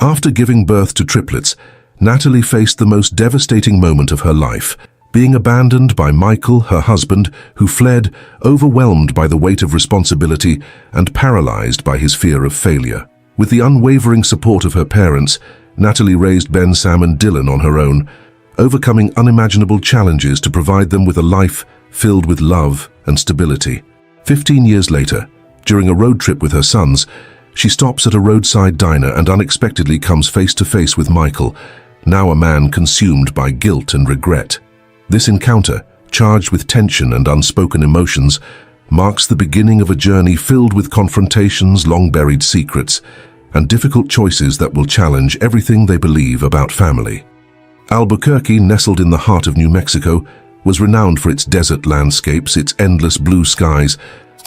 After giving birth to triplets, Natalie faced the most devastating moment of her life, being abandoned by Michael, her husband, who fled, overwhelmed by the weight of responsibility and paralyzed by his fear of failure. With the unwavering support of her parents, Natalie raised Ben, Sam and Dylan on her own, overcoming unimaginable challenges to provide them with a life filled with love and stability. 15 years later, during a road trip with her sons, she stops at a roadside diner and unexpectedly comes face to face with Michael, now a man consumed by guilt and regret. This encounter, charged with tension and unspoken emotions, marks the beginning of a journey filled with confrontations, long-buried secrets, and difficult choices that will challenge everything they believe about family. Albuquerque, nestled in the heart of New Mexico, was renowned for its desert landscapes, its endless blue skies,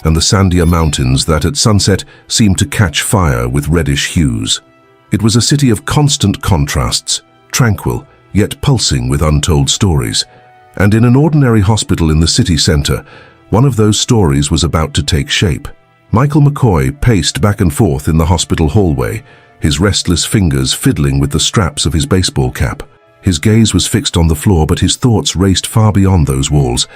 and the sandier mountains that at sunset seemed to catch fire with reddish hues. It was a city of constant contrasts, tranquil, yet pulsing with untold stories. And in an ordinary hospital in the city center, one of those stories was about to take shape. Michael McCoy paced back and forth in the hospital hallway, his restless fingers fiddling with the straps of his baseball cap. His gaze was fixed on the floor, but his thoughts raced far beyond those walls.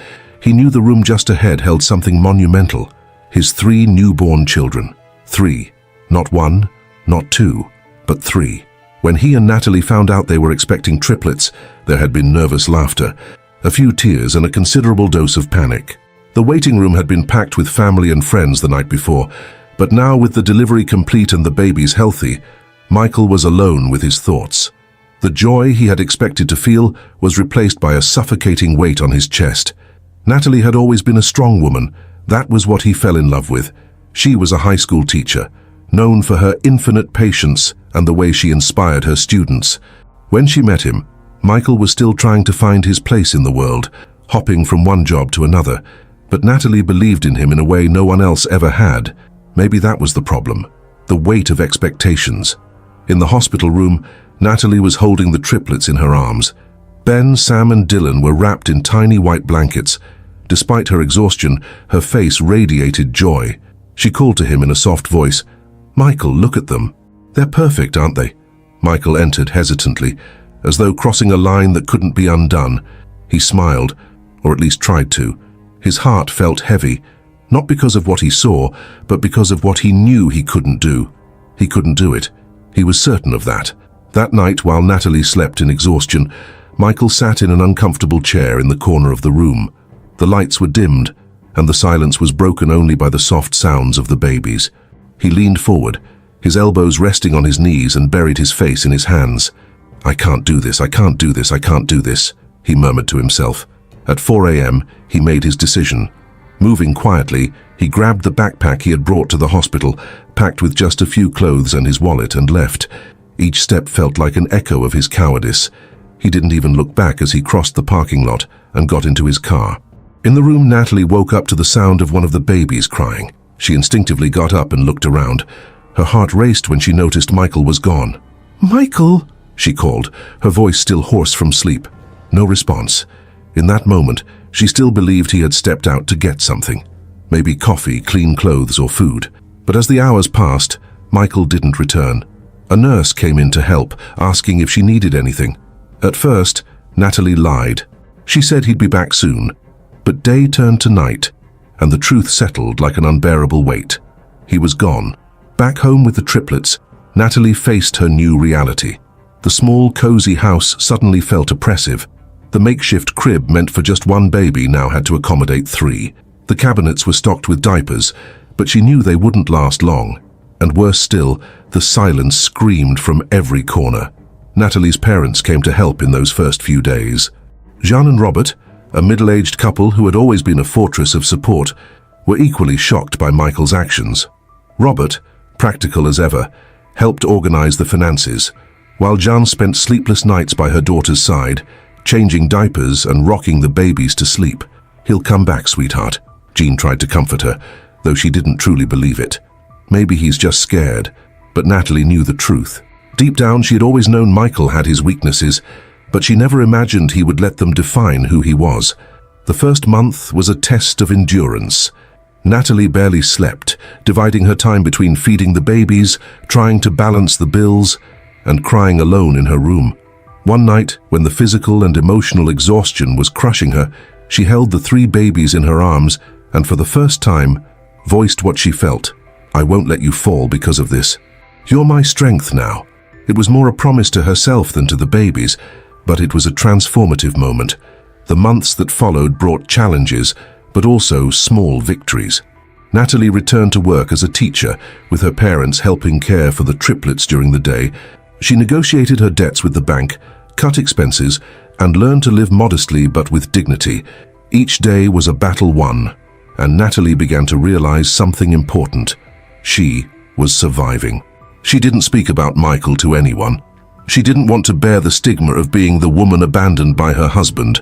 He knew the room just ahead held something monumental. His 3 newborn children. 3. Not 1, not 2, but 3. When he and Natalie found out they were expecting triplets, there had been nervous laughter, a few tears and a considerable dose of panic. The waiting room had been packed with family and friends the night before, but now with the delivery complete and the babies healthy, Michael was alone with his thoughts. The joy he had expected to feel was replaced by a suffocating weight on his chest. Natalie had always been a strong woman. That was what he fell in love with. She was a high school teacher, known for her infinite patience and the way she inspired her students. When she met him, Michael was still trying to find his place in the world, hopping from one job to another, but Natalie believed in him in a way no one else ever had. Maybe that was the problem, the weight of expectations. In the hospital room, Natalie was holding the triplets in her arms. Ben, Sam and Dylan were wrapped in tiny white blankets. Despite her exhaustion, her face radiated joy. She called to him in a soft voice, "Michael, look at them. They're perfect, aren't they?" Michael entered hesitantly, as though crossing a line that couldn't be undone. He smiled, or at least tried to. His heart felt heavy, not because of what he saw, but because of what he knew he couldn't do. He couldn't do it. He was certain of that. That night, while Natalie slept in exhaustion, Michael sat in an uncomfortable chair in the corner of the room. The lights were dimmed, and the silence was broken only by the soft sounds of the babies. He leaned forward, his elbows resting on his knees, and buried his face in his hands. "I can't do this, I can't do this, I can't do this," he murmured to himself. At 4 a.m., he made his decision. Moving quietly, he grabbed the backpack he had brought to the hospital, packed with just a few clothes and his wallet, and left. Each step felt like an echo of his cowardice. He didn't even look back as he crossed the parking lot and got into his car. In the room, Natalie woke up to the sound of one of the babies crying. She instinctively got up and looked around. Her heart raced when she noticed Michael was gone. "Michael!" she called, her voice still hoarse from sleep. No response. In that moment, she still believed he had stepped out to get something. Maybe coffee, clean clothes, or food. But as the hours passed, Michael didn't return. A nurse came in to help, asking if she needed anything. At first, Natalie lied. She said he'd be back soon. But day turned to night, and the truth settled like an unbearable weight. He was gone. Back home with the triplets, Natalie faced her new reality. The small, cozy house suddenly felt oppressive. The makeshift crib meant for just one baby now had to accommodate 3. The cabinets were stocked with diapers, but she knew they wouldn't last long. And worse still, the silence screamed from every corner. Natalie's parents came to help in those first few days. Jean and Robert, a middle-aged couple who had always been a fortress of support, were equally shocked by Michael's actions. Robert, practical as ever, helped organize the finances, while Jean spent sleepless nights by her daughter's side, changing diapers and rocking the babies to sleep. "He'll come back, sweetheart," Jean tried to comfort her, though she didn't truly believe it. Maybe he's just scared, but Natalie knew the truth. Deep down, she had always known Michael had his weaknesses, but she never imagined he would let them define who he was. The first month was a test of endurance. Natalie barely slept, dividing her time between feeding the babies, trying to balance the bills, and crying alone in her room. One night, when the physical and emotional exhaustion was crushing her, she held the 3 babies in her arms and for the first time voiced what she felt. "I won't let you fall because of this. You're my strength now." It was more a promise to herself than to the babies, but it was a transformative moment. The months that followed brought challenges, but also small victories. Natalie returned to work as a teacher, with her parents helping care for the triplets during the day. She negotiated her debts with the bank, cut expenses, and learned to live modestly but with dignity. Each day was a battle won, and Natalie began to realize something important. She was surviving. She didn't speak about Michael to anyone. She didn't want to bear the stigma of being the woman abandoned by her husband.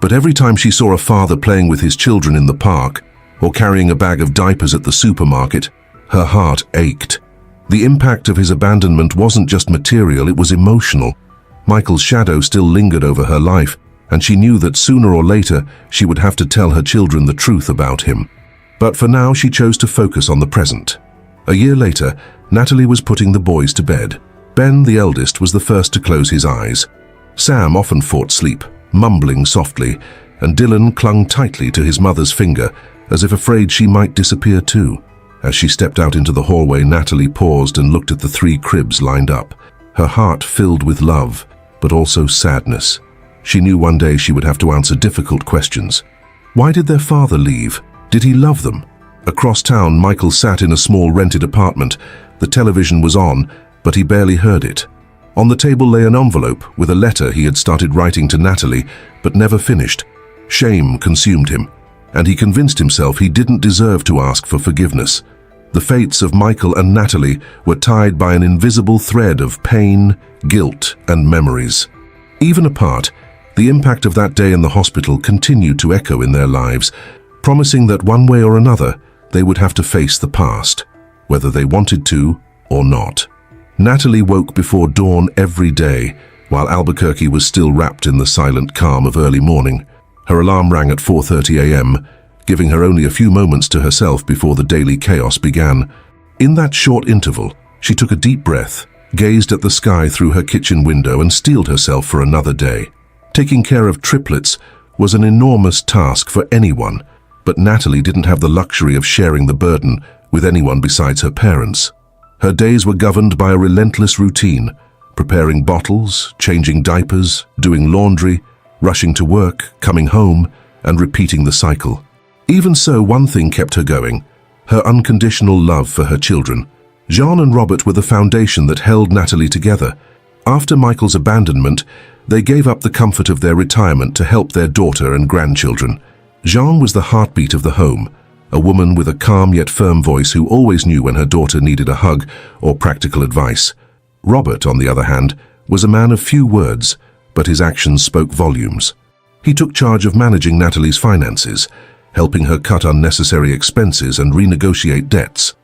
But every time she saw a father playing with his children in the park, or carrying a bag of diapers at the supermarket, her heart ached. The impact of his abandonment wasn't just material, it was emotional. Michael's shadow still lingered over her life, and she knew that sooner or later she would have to tell her children the truth about him. But for now, she chose to focus on the present. A year later, Natalie was putting the boys to bed. Ben, the eldest, was the first to close his eyes. Sam often fought sleep, mumbling softly, and Dylan clung tightly to his mother's finger, as if afraid she might disappear too. As she stepped out into the hallway, Natalie paused and looked at the 3 cribs lined up, her heart filled with love, but also sadness. She knew one day she would have to answer difficult questions. Why did their father leave? Did he love them? Across town, Michael sat in a small rented apartment. The television was on, but he barely heard it. On the table lay an envelope with a letter he had started writing to Natalie, but never finished. Shame consumed him, and he convinced himself he didn't deserve to ask for forgiveness. The fates of Michael and Natalie were tied by an invisible thread of pain, guilt, and memories. Even apart, the impact of that day in the hospital continued to echo in their lives, promising that one way or another they would have to face the past, whether they wanted to or not. Natalie woke before dawn every day, while Albuquerque was still wrapped in the silent calm of early morning. Her alarm rang at 4:30 a.m., giving her only a few moments to herself before the daily chaos began. In that short interval, she took a deep breath, gazed at the sky through her kitchen window, and steeled herself for another day. Taking care of triplets was an enormous task for anyone, but Natalie didn't have the luxury of sharing the burden with anyone besides her parents. Her days were governed by a relentless routine, preparing bottles, changing diapers, doing laundry, rushing to work, coming home, and repeating the cycle. Even so, one thing kept her going: her unconditional love for her children. Jean and Robert were the foundation that held Natalie together. After Michael's abandonment, they gave up the comfort of their retirement to help their daughter and grandchildren. Jean was the heartbeat of the home, a woman with a calm yet firm voice who always knew when her daughter needed a hug or practical advice. Robert, on the other hand, was a man of few words, but his actions spoke volumes. He took charge of managing Natalie's finances, helping her cut unnecessary expenses and renegotiate debts.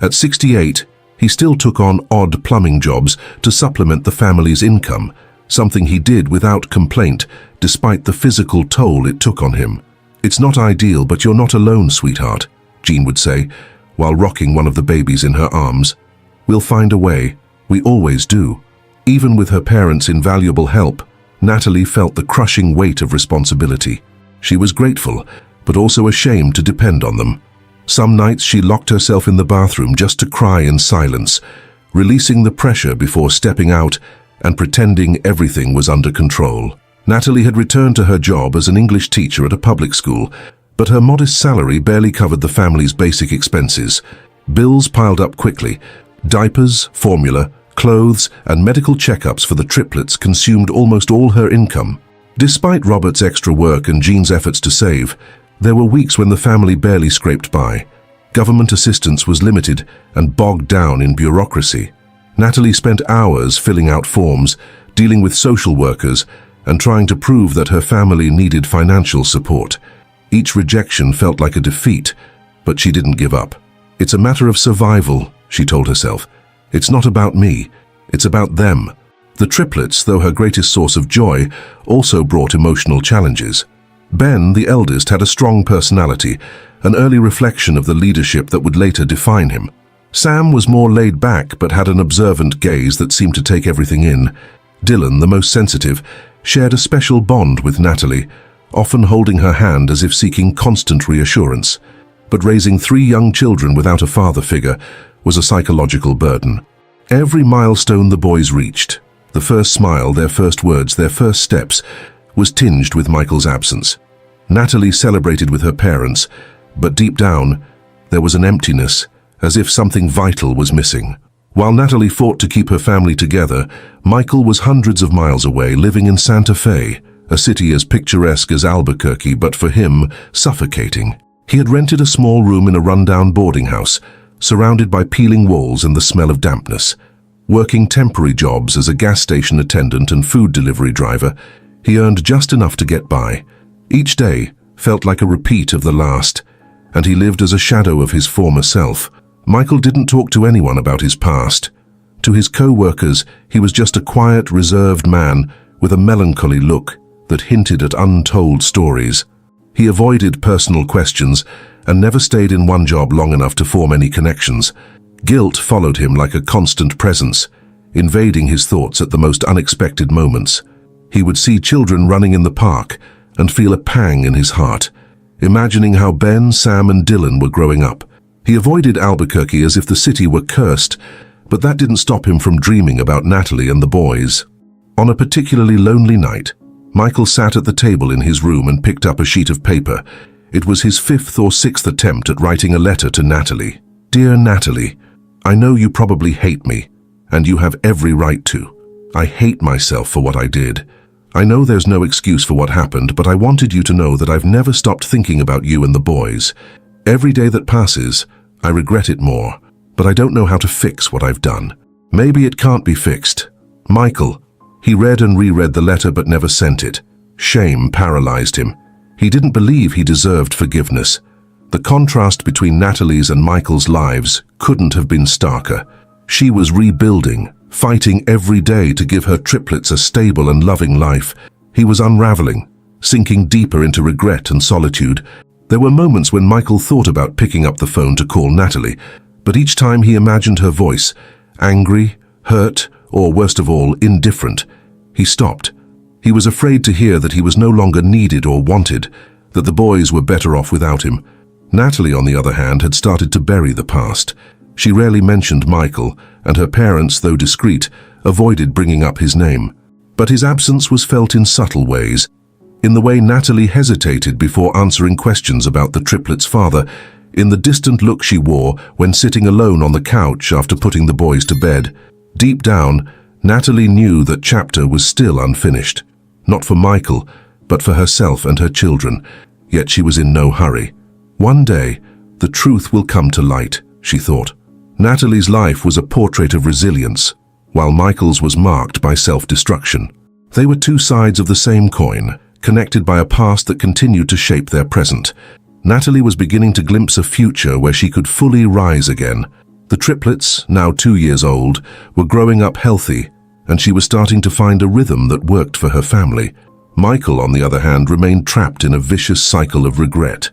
At 68, he still took on odd plumbing jobs to supplement the family's income, something he did without complaint, despite the physical toll it took on him. "It's not ideal, but you're not alone, sweetheart," Jean would say, while rocking one of the babies in her arms. "We'll find a way. We always do." Even with her parents' invaluable help, Natalie felt the crushing weight of responsibility. She was grateful, but also ashamed to depend on them. Some nights she locked herself in the bathroom just to cry in silence, releasing the pressure before stepping out and pretending everything was under control. Natalie had returned to her job as an English teacher at a public school, but her modest salary barely covered the family's basic expenses. Bills piled up quickly. Diapers, formula, clothes, and medical checkups for the triplets consumed almost all her income. Despite Robert's extra work and Jean's efforts to save, there were weeks when the family barely scraped by. Government assistance was limited and bogged down in bureaucracy. Natalie spent hours filling out forms, dealing with social workers, and trying to prove that her family needed financial support. Each rejection felt like a defeat, but she didn't give up. "It's a matter of survival," she told herself. "It's not about me, it's about them." The triplets, though her greatest source of joy, also brought emotional challenges. Ben, the eldest, had a strong personality, an early reflection of the leadership that would later define him. Sam was more laid back but had an observant gaze that seemed to take everything in. Dylan, the most sensitive, shared a special bond with Natalie, often holding her hand as if seeking constant reassurance. But raising 3 young children without a father figure was a psychological burden. Every milestone the boys reached, the first smile, their first words, their first steps, was tinged with Michael's absence. Natalie celebrated with her parents, but deep down, there was an emptiness, as if something vital was missing. While Natalie fought to keep her family together, Michael was hundreds of miles away, living in Santa Fe, a city as picturesque as Albuquerque, but for him, suffocating. He had rented a small room in a rundown boarding house, surrounded by peeling walls and the smell of dampness. Working temporary jobs as a gas station attendant and food delivery driver, he earned just enough to get by. Each day felt like a repeat of the last, and he lived as a shadow of his former self. Michael didn't talk to anyone about his past. To his co-workers, he was just a quiet, reserved man with a melancholy look that hinted at untold stories. He avoided personal questions and never stayed in one job long enough to form any connections. Guilt followed him like a constant presence, invading his thoughts at the most unexpected moments. He would see children running in the park and feel a pang in his heart, imagining how Ben, Sam, and Dylan were growing up. He avoided Albuquerque as if the city were cursed, but that didn't stop him from dreaming about Natalie and the boys. On a particularly lonely night, Michael sat at the table in his room and picked up a sheet of paper. It was his 5th or 6th attempt at writing a letter to Natalie. Dear Natalie, I know you probably hate me, and you have every right to. I hate myself for what I did. I know there's no excuse for what happened, but I wanted you to know that I've never stopped thinking about you and the boys. Every day that passes, I regret it more, but I don't know how to fix what I've done. Maybe it can't be fixed. Michael. He read and reread the letter but never sent it. Shame paralyzed him. He didn't believe he deserved forgiveness. The contrast between Natalie's and Michael's lives couldn't have been starker. She was rebuilding, fighting every day to give her triplets a stable and loving life. He was unraveling, sinking deeper into regret and solitude. There were moments when Michael thought about picking up the phone to call Natalie, but each time he imagined her voice, angry, hurt, or worst of all, indifferent, he stopped. He was afraid to hear that he was no longer needed or wanted, that the boys were better off without him. Natalie, on the other hand, had started to bury the past. She rarely mentioned Michael, and her parents, though discreet, avoided bringing up his name. But his absence was felt in subtle ways, in the way Natalie hesitated before answering questions about the triplets' father, in the distant look she wore when sitting alone on the couch after putting the boys to bed. Deep down, Natalie knew that chapter was still unfinished. Not for Michael, but for herself and her children, yet she was in no hurry. One day, the truth will come to light, she thought. Natalie's life was a portrait of resilience, while Michael's was marked by self-destruction. They were 2 sides of the same coin, connected by a past that continued to shape their present. Natalie was beginning to glimpse a future where she could fully rise again. The triplets, now 2 years old, were growing up healthy, and she was starting to find a rhythm that worked for her family. Michael, on the other hand, remained trapped in a vicious cycle of regret.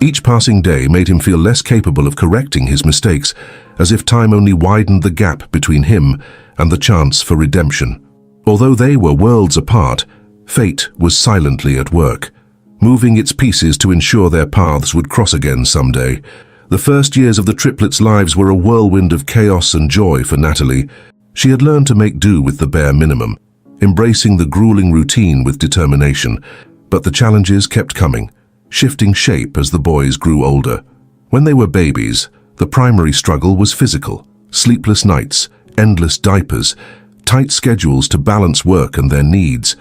Each passing day made him feel less capable of correcting his mistakes, as if time only widened the gap between him and the chance for redemption. Although they were worlds apart, fate was silently at work, moving its pieces to ensure their paths would cross again someday. The first years of the triplets' lives were a whirlwind of chaos and joy for Natalie. She had learned to make do with the bare minimum, embracing the grueling routine with determination. But the challenges kept coming, shifting shape as the boys grew older. When they were babies, the primary struggle was physical. Sleepless nights, endless diapers, tight schedules to balance work and their needs.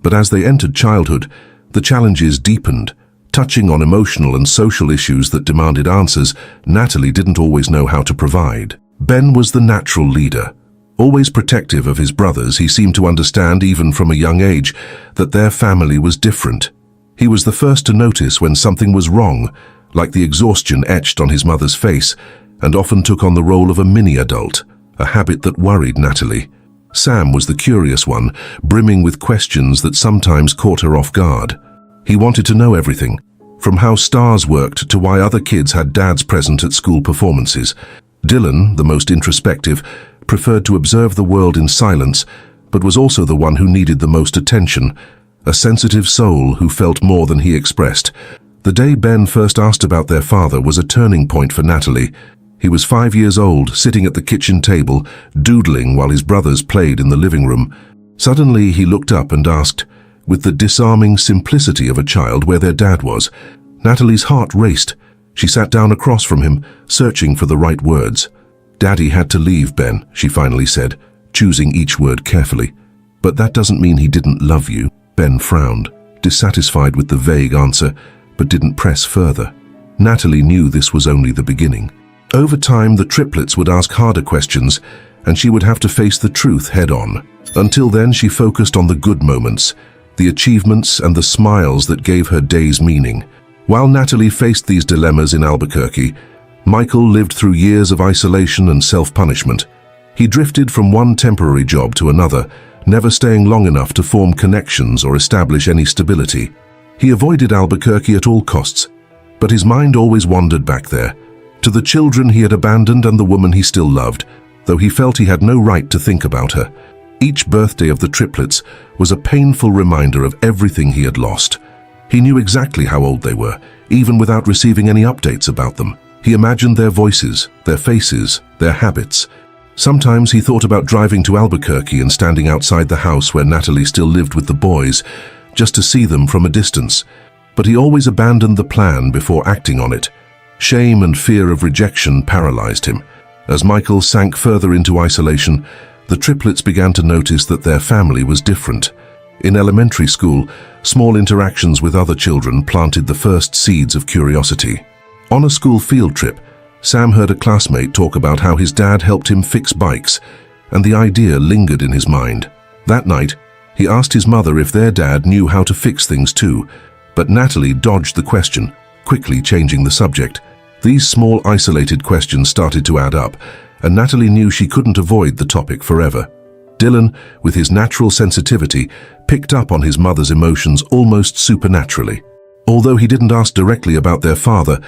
But as they entered childhood, the challenges deepened. Touching on emotional and social issues that demanded answers, Natalie didn't always know how to provide. Ben was the natural leader. Always protective of his brothers, he seemed to understand, even from a young age, that their family was different. He was the first to notice when something was wrong, like the exhaustion etched on his mother's face, and often took on the role of a mini-adult, a habit that worried Natalie. Sam was the curious one, brimming with questions that sometimes caught her off guard. He wanted to know everything, from how stars worked to why other kids had dads present at school performances. Dylan, the most introspective, preferred to observe the world in silence, but was also the one who needed the most attention, a sensitive soul who felt more than he expressed. The day Ben first asked about their father was a turning point for Natalie. He was 5 years old, sitting at the kitchen table, doodling while his brothers played in the living room. Suddenly he looked up and asked, with the disarming simplicity of a child, where their dad was. Natalie's heart raced. She sat down across from him, searching for the right words. "Daddy had to leave, Ben," she finally said, choosing each word carefully. "But that doesn't mean he didn't love you." Ben frowned, dissatisfied with the vague answer, but didn't press further. Natalie knew this was only the beginning. Over time, the triplets would ask harder questions, and she would have to face the truth head-on. Until then, she focused on the good moments, the achievements and the smiles that gave her days meaning. While Natalie faced these dilemmas in Albuquerque, Michael lived through years of isolation and self-punishment. He drifted from one temporary job to another, never staying long enough to form connections or establish any stability. He avoided Albuquerque at all costs, but his mind always wandered back there, to the children he had abandoned and the woman he still loved, though he felt he had no right to think about her. Each birthday of the triplets was a painful reminder of everything he had lost. He knew exactly how old they were, even without receiving any updates about them. He imagined their voices, their faces, their habits. Sometimes he thought about driving to Albuquerque and standing outside the house where Natalie still lived with the boys, just to see them from a distance. But he always abandoned the plan before acting on it. Shame and fear of rejection paralyzed him. As Michael sank further into isolation, the triplets began to notice that their family was different. In elementary school, small interactions with other children planted the first seeds of curiosity. On a school field trip, Sam heard a classmate talk about how his dad helped him fix bikes, and the idea lingered in his mind. That night, he asked his mother if their dad knew how to fix things too, but Natalie dodged the question, quickly changing the subject. These small, isolated questions started to add up, and Natalie knew she couldn't avoid the topic forever. Dylan, with his natural sensitivity, picked up on his mother's emotions almost supernaturally. Although he didn't ask directly about their father,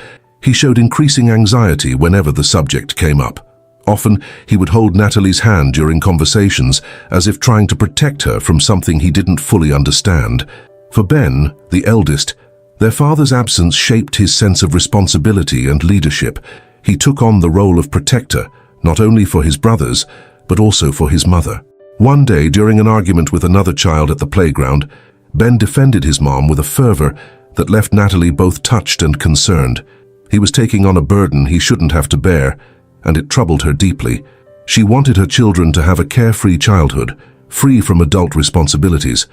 he showed increasing anxiety whenever the subject came up. Often, he would hold Natalie's hand during conversations, as if trying to protect her from something he didn't fully understand. For Ben, the eldest, their father's absence shaped his sense of responsibility and leadership. He took on the role of protector, not only for his brothers, but also for his mother. One day, during an argument with another child at the playground, Ben defended his mom with a fervor that left Natalie both touched and concerned. He was taking on a burden he shouldn't have to bear, and it troubled her deeply. She wanted her children to have a carefree childhood, free from adult responsibilities,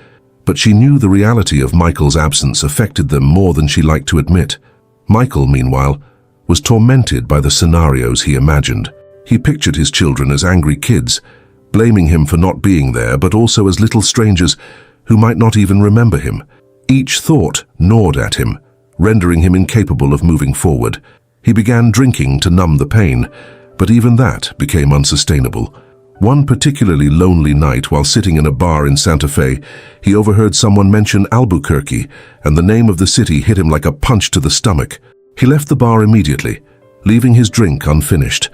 but she knew the reality of Michael's absence affected them more than she liked to admit. Michael, meanwhile, was tormented by the scenarios he imagined. He pictured his children as angry kids, blaming him for not being there, but also as little strangers who might not even remember him. Each thought gnawed at him, rendering him incapable of moving forward. He began drinking to numb the pain, but even that became unsustainable. One particularly lonely night, while sitting in a bar in Santa Fe, he overheard someone mention Albuquerque, and the name of the city hit him like a punch to the stomach. He left the bar immediately, leaving his drink unfinished,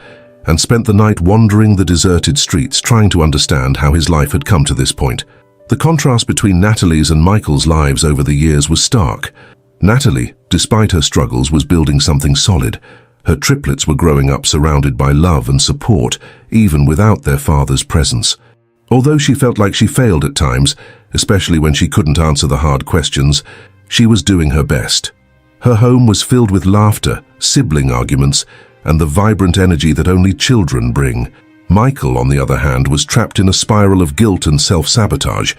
and spent the night wandering the deserted streets, trying to understand how his life had come to this point. The contrast between Natalie's and Michael's lives over the years was stark. Natalie, despite her struggles, was building something solid. Her triplets were growing up surrounded by love and support, even without their father's presence. Although she felt like she failed at times, especially when she couldn't answer the hard questions, she was doing her best. Her home was filled with laughter, sibling arguments, and the vibrant energy that only children bring. Michael, on the other hand, was trapped in a spiral of guilt and self-sabotage.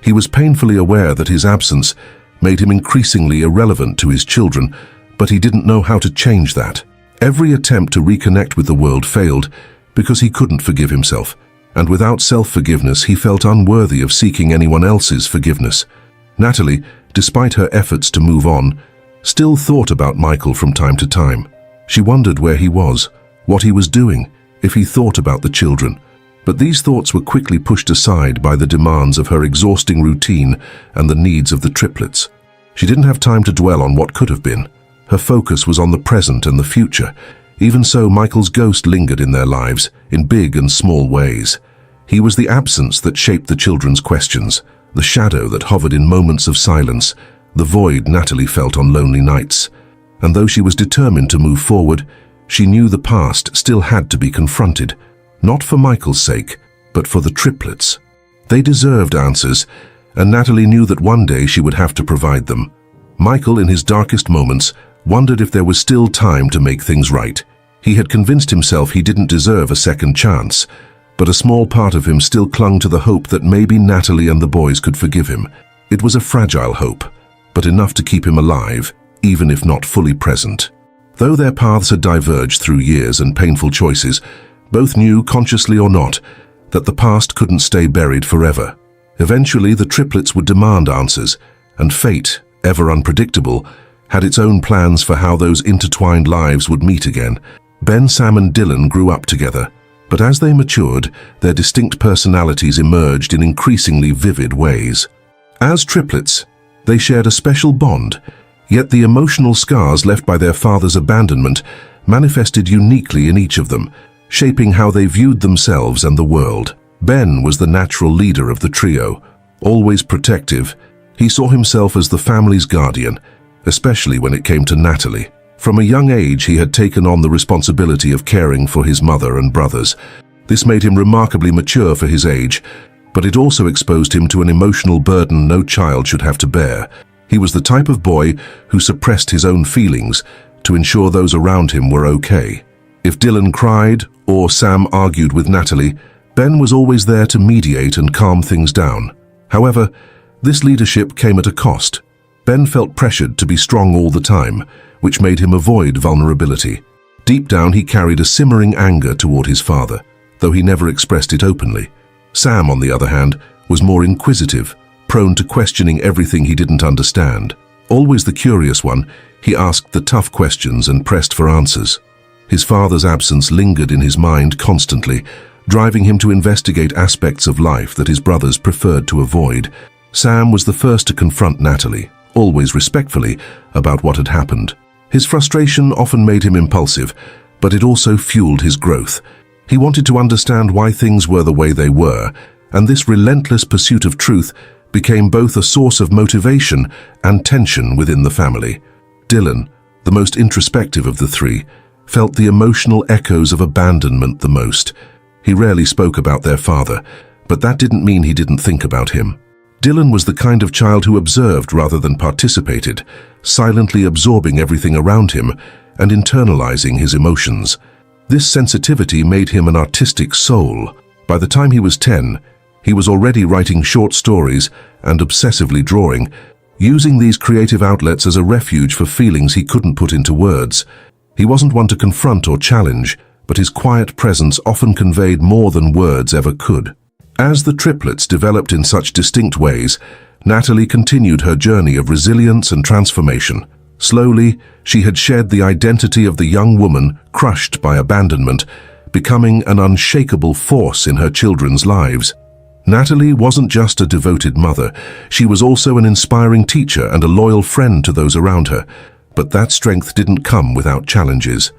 He was painfully aware that his absence made him increasingly irrelevant to his children, but he didn't know how to change that. Every attempt to reconnect with the world failed because he couldn't forgive himself, and without self-forgiveness he felt unworthy of seeking anyone else's forgiveness. Natalie, despite her efforts to move on, still thought about Michael from time to time. She wondered where he was, what he was doing, if he thought about the children. But these thoughts were quickly pushed aside by the demands of her exhausting routine and the needs of the triplets. She didn't have time to dwell on what could have been. Her focus was on the present and the future. Even so, Michael's ghost lingered in their lives, in big and small ways. He was the absence that shaped the children's questions, the shadow that hovered in moments of silence, the void Natalie felt on lonely nights. And though she was determined to move forward, she knew the past still had to be confronted, not for Michael's sake, but for the triplets. They deserved answers, and Natalie knew that one day she would have to provide them. Michael, in his darkest moments, wondered if there was still time to make things right. He had convinced himself he didn't deserve a second chance, but a small part of him still clung to the hope that maybe Natalie and the boys could forgive him. It was a fragile hope, but enough to keep him alive, even if not fully present. Though their paths had diverged through years and painful choices, both knew, consciously or not, that the past couldn't stay buried forever. Eventually, the triplets would demand answers, and fate, ever unpredictable, had its own plans for how those intertwined lives would meet again. Ben, Sam and Dylan grew up together, but as they matured, their distinct personalities emerged in increasingly vivid ways. As triplets, they shared a special bond, yet the emotional scars left by their father's abandonment manifested uniquely in each of them, shaping how they viewed themselves and the world. Ben was the natural leader of the trio, always protective. He saw himself as the family's guardian, especially when it came to Natalie. From a young age, he had taken on the responsibility of caring for his mother and brothers. This made him remarkably mature for his age, but it also exposed him to an emotional burden no child should have to bear. He was the type of boy who suppressed his own feelings to ensure those around him were okay. If Dylan cried or Sam argued with Natalie, Ben was always there to mediate and calm things down. However, this leadership came at a cost. Ben felt pressured to be strong all the time, which made him avoid vulnerability. Deep down, he carried a simmering anger toward his father, though he never expressed it openly. Sam, on the other hand, was more inquisitive, prone to questioning everything he didn't understand. Always the curious one, he asked the tough questions and pressed for answers. His father's absence lingered in his mind constantly, driving him to investigate aspects of life that his brothers preferred to avoid. Sam was the first to confront Natalie, always respectfully, about what had happened. His frustration often made him impulsive, but it also fueled his growth. He wanted to understand why things were the way they were, and this relentless pursuit of truth became both a source of motivation and tension within the family. Dylan, the most introspective of the three, felt the emotional echoes of abandonment the most. He rarely spoke about their father, but that didn't mean he didn't think about him. Dylan was the kind of child who observed rather than participated, silently absorbing everything around him and internalizing his emotions. This sensitivity made him an artistic soul. By the time he was 10, he was already writing short stories and obsessively drawing, using these creative outlets as a refuge for feelings he couldn't put into words. He wasn't one to confront or challenge, but his quiet presence often conveyed more than words ever could. As the triplets developed in such distinct ways, Natalie continued her journey of resilience and transformation. Slowly, she had shed the identity of the young woman crushed by abandonment, becoming an unshakable force in her children's lives. Natalie wasn't just a devoted mother, she was also an inspiring teacher and a loyal friend to those around her. But that strength didn't come without challenges.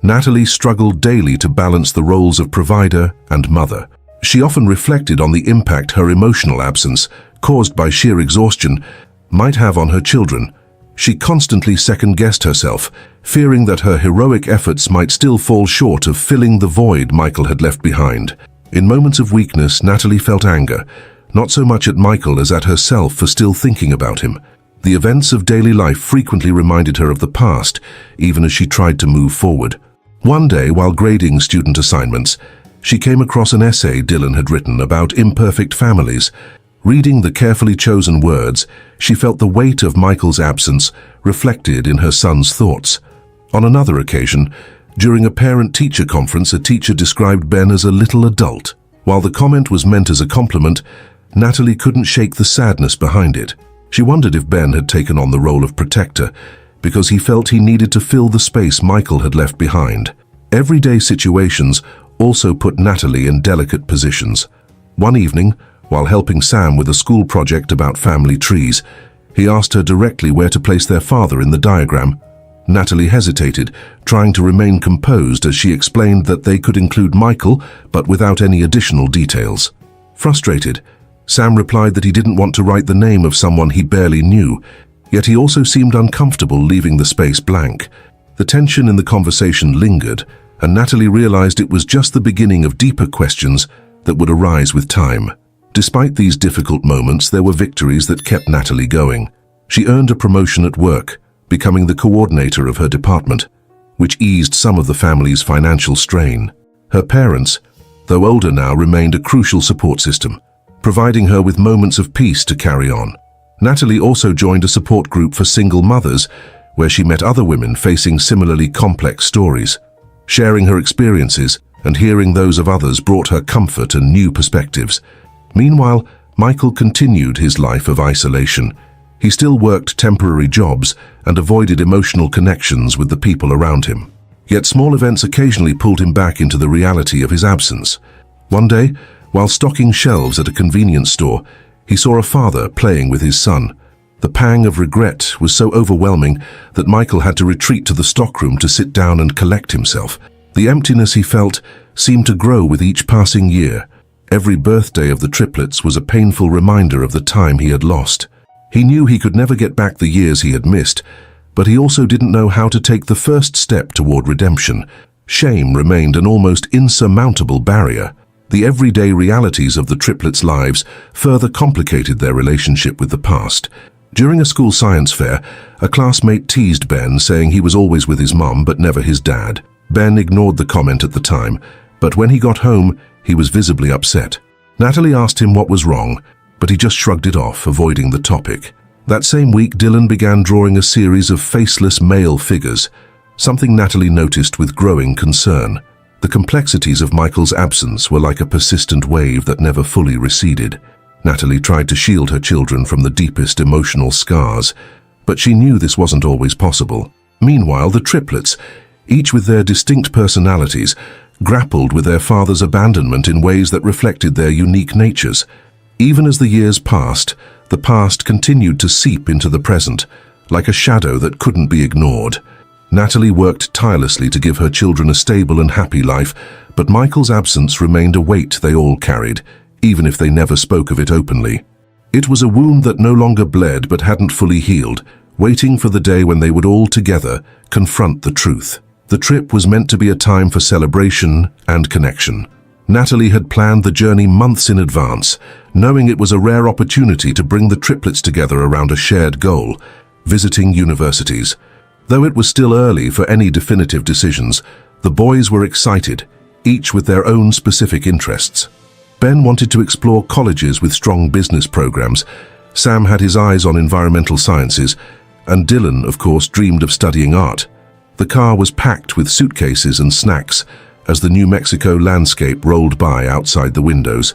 Natalie struggled daily to balance the roles of provider and mother. She often reflected on the impact her emotional absence, caused by sheer exhaustion, might have on her children. She constantly second-guessed herself, fearing that her heroic efforts might still fall short of filling the void Michael had left behind. In moments of weakness, Natalie felt anger, not so much at Michael as at herself for still thinking about him. The events of daily life frequently reminded her of the past, even as she tried to move forward. One day, while grading student assignments, she came across an essay Dylan had written about imperfect families. Reading the carefully chosen words, she felt the weight of Michael's absence reflected in her son's thoughts. On another occasion, during a parent-teacher conference, a teacher described Ben as a little adult. While the comment was meant as a compliment, Natalie couldn't shake the sadness behind it. She wondered if Ben had taken on the role of protector, because he felt he needed to fill the space Michael had left behind. Everyday situations also put Natalie in delicate positions. One evening, while helping Sam with a school project about family trees, he asked her directly where to place their father in the diagram. Natalie hesitated, trying to remain composed as she explained that they could include Michael, but without any additional details. Frustrated, Sam replied that he didn't want to write the name of someone he barely knew, yet he also seemed uncomfortable leaving the space blank. The tension in the conversation lingered, and Natalie realized it was just the beginning of deeper questions that would arise with time. Despite these difficult moments, there were victories that kept Natalie going. She earned a promotion at work, becoming the coordinator of her department, which eased some of the family's financial strain. Her parents, though older now, remained a crucial support system, providing her with moments of peace to carry on. Natalie also joined a support group for single mothers, where she met other women facing similarly complex stories. Sharing her experiences and hearing those of others brought her comfort and new perspectives. Meanwhile, Michael continued his life of isolation. He still worked temporary jobs and avoided emotional connections with the people around him. Yet small events occasionally pulled him back into the reality of his absence. One day, while stocking shelves at a convenience store, he saw a father playing with his son. The pang of regret was so overwhelming that Michael had to retreat to the stockroom to sit down and collect himself. The emptiness he felt seemed to grow with each passing year. Every birthday of the triplets was a painful reminder of the time he had lost. He knew he could never get back the years he had missed, but he also didn't know how to take the first step toward redemption. Shame remained an almost insurmountable barrier. The everyday realities of the triplets' lives further complicated their relationship with the past. During a school science fair, a classmate teased Ben, saying he was always with his mum but never his dad. Ben ignored the comment at the time, but when he got home, he was visibly upset. Natalie asked him what was wrong, but he just shrugged it off, avoiding the topic. That same week, Dylan began drawing a series of faceless male figures, something Natalie noticed with growing concern. The complexities of Michael's absence were like a persistent wave that never fully receded. Natalie tried to shield her children from the deepest emotional scars, but she knew this wasn't always possible. Meanwhile, the triplets, each with their distinct personalities, grappled with their father's abandonment in ways that reflected their unique natures. Even as the years passed, the past continued to seep into the present, like a shadow that couldn't be ignored. Natalie worked tirelessly to give her children a stable and happy life, but Michael's absence remained a weight they all carried, even if they never spoke of it openly. It was a wound that no longer bled but hadn't fully healed, waiting for the day when they would all together confront the truth. The trip was meant to be a time for celebration and connection. Natalie had planned the journey months in advance, knowing it was a rare opportunity to bring the triplets together around a shared goal, visiting universities. Though it was still early for any definitive decisions, the boys were excited, each with their own specific interests. Ben wanted to explore colleges with strong business programs, Sam had his eyes on environmental sciences, and Dylan, of course, dreamed of studying art. The car was packed with suitcases and snacks as the New Mexico landscape rolled by outside the windows.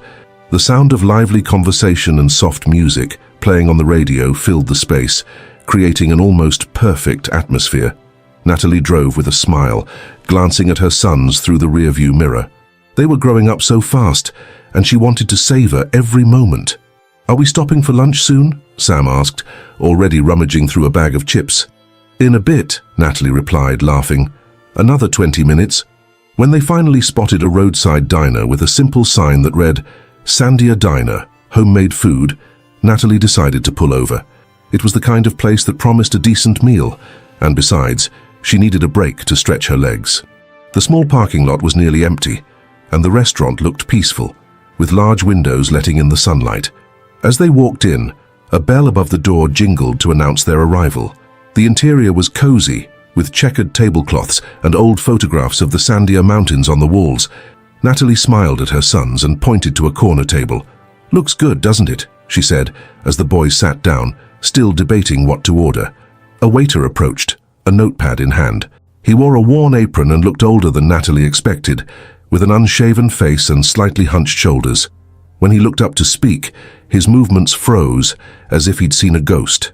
The sound of lively conversation and soft music playing on the radio filled the space, creating an almost perfect atmosphere. Natalie drove with a smile, glancing at her sons through the rearview mirror. They were growing up so fast, and she wanted to savor every moment. "Are we stopping for lunch soon?" Sam asked, already rummaging through a bag of chips. "In a bit," Natalie replied, laughing. "Another 20 minutes." When they finally spotted a roadside diner with a simple sign that read, "Sandia Diner, homemade food," Natalie decided to pull over. It was the kind of place that promised a decent meal, and besides, she needed a break to stretch her legs. The small parking lot was nearly empty, and the restaurant looked peaceful, with large windows letting in the sunlight. As they walked in, a bell above the door jingled to announce their arrival. The interior was cozy, with checkered tablecloths and old photographs of the Sandia Mountains on the walls. Natalie smiled at her sons and pointed to a corner table. "Looks good, doesn't it?" she said, as the boys sat down, still debating what to order. A waiter approached, a notepad in hand. He wore a worn apron and looked older than Natalie expected, with an unshaven face and slightly hunched shoulders. When he looked up to speak, his movements froze, as if he'd seen a ghost.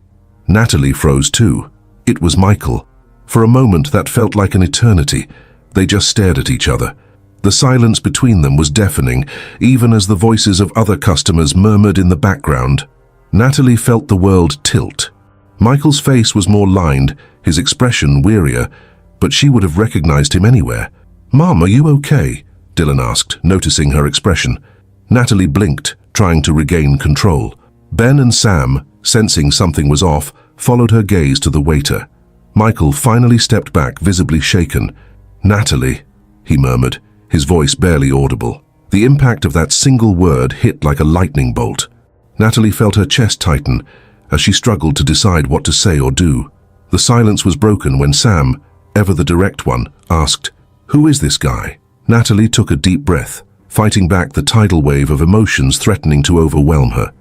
Natalie froze too. It was Michael. For a moment that felt like an eternity. They just stared at each other. The silence between them was deafening, even as the voices of other customers murmured in the background. Natalie felt the world tilt. Michael's face was more lined, his expression wearier, but she would have recognized him anywhere. "Mom, are you okay?" Dylan asked, noticing her expression. Natalie blinked, trying to regain control. Ben and Sam, sensing something was off, followed her gaze to the waiter. Michael finally stepped back, visibly shaken. "Natalie," he murmured, his voice barely audible. The impact of that single word hit like a lightning bolt. Natalie felt her chest tighten as she struggled to decide what to say or do. The silence was broken when Sam, ever the direct one, asked, "Who is this guy?" Natalie took a deep breath, fighting back the tidal wave of emotions threatening to overwhelm her.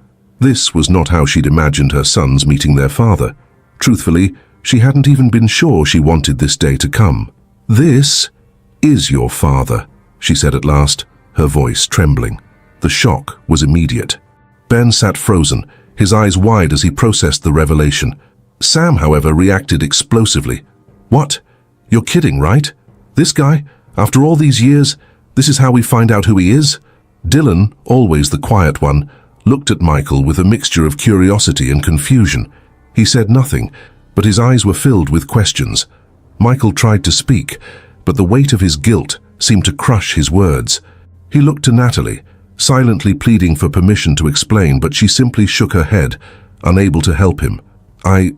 This was not how she'd imagined her sons meeting their father. Truthfully, she hadn't even been sure she wanted this day to come. "This is your father," she said at last, her voice trembling. The shock was immediate. Ben sat frozen, his eyes wide as he processed the revelation. Sam, however, reacted explosively. "What? You're kidding, right? This guy? After all these years, this is how we find out who he is?" Dylan, always the quiet one, looked at Michael with a mixture of curiosity and confusion. He said nothing, but his eyes were filled with questions. Michael tried to speak, but the weight of his guilt seemed to crush his words. He looked to Natalie, silently pleading for permission to explain, but she simply shook her head, unable to help him. I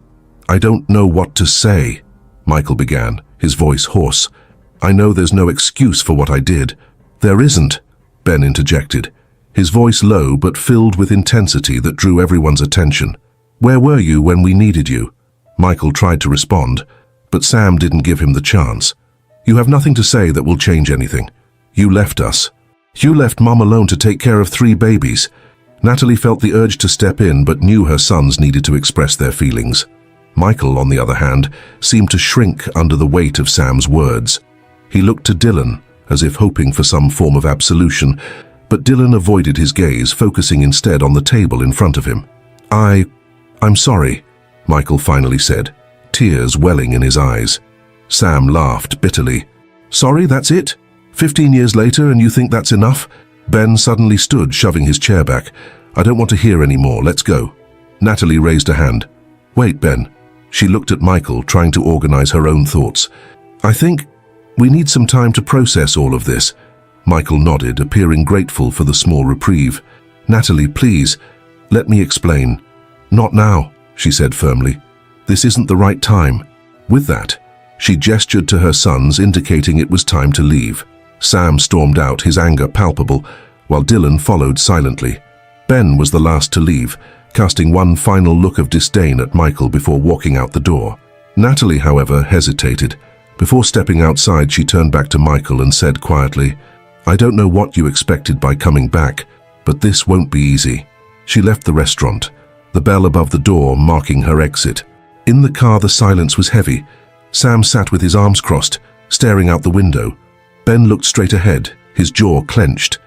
don't know what to say," Michael began, his voice hoarse. "I know there's no excuse for what I did." "There isn't," Ben interjected, his voice low but filled with intensity that drew everyone's attention. "Where were you when we needed you?" Michael tried to respond, but Sam didn't give him the chance. "You have nothing to say that will change anything. You left us. You left Mom alone to take care of 3 babies. Natalie felt the urge to step in but knew her sons needed to express their feelings. Michael, on the other hand, seemed to shrink under the weight of Sam's words. He looked to Dylan, as if hoping for some form of absolution, but Dylan avoided his gaze, focusing instead on the table in front of him. I'm sorry," Michael finally said, tears welling in his eyes. Sam laughed bitterly. "Sorry, that's it? 15 years later and you think that's enough?" Ben suddenly stood, shoving his chair back. "I don't want to hear any more, let's go." Natalie raised a hand. "Wait, Ben." She looked at Michael, trying to organize her own thoughts. "I think we need some time to process all of this." Michael nodded, appearing grateful for the small reprieve. "Natalie, please, let me explain." "Not now," she said firmly. "This isn't the right time." With that, she gestured to her sons, indicating it was time to leave. Sam stormed out, his anger palpable, while Dylan followed silently. Ben was the last to leave, casting one final look of disdain at Michael before walking out the door. Natalie, however, hesitated. Before stepping outside, she turned back to Michael and said quietly, "I don't know what you expected by coming back, but this won't be easy." She left the restaurant, the bell above the door marking her exit. In the car, the silence was heavy. Sam sat with his arms crossed, staring out the window. Ben looked straight ahead, his jaw clenched.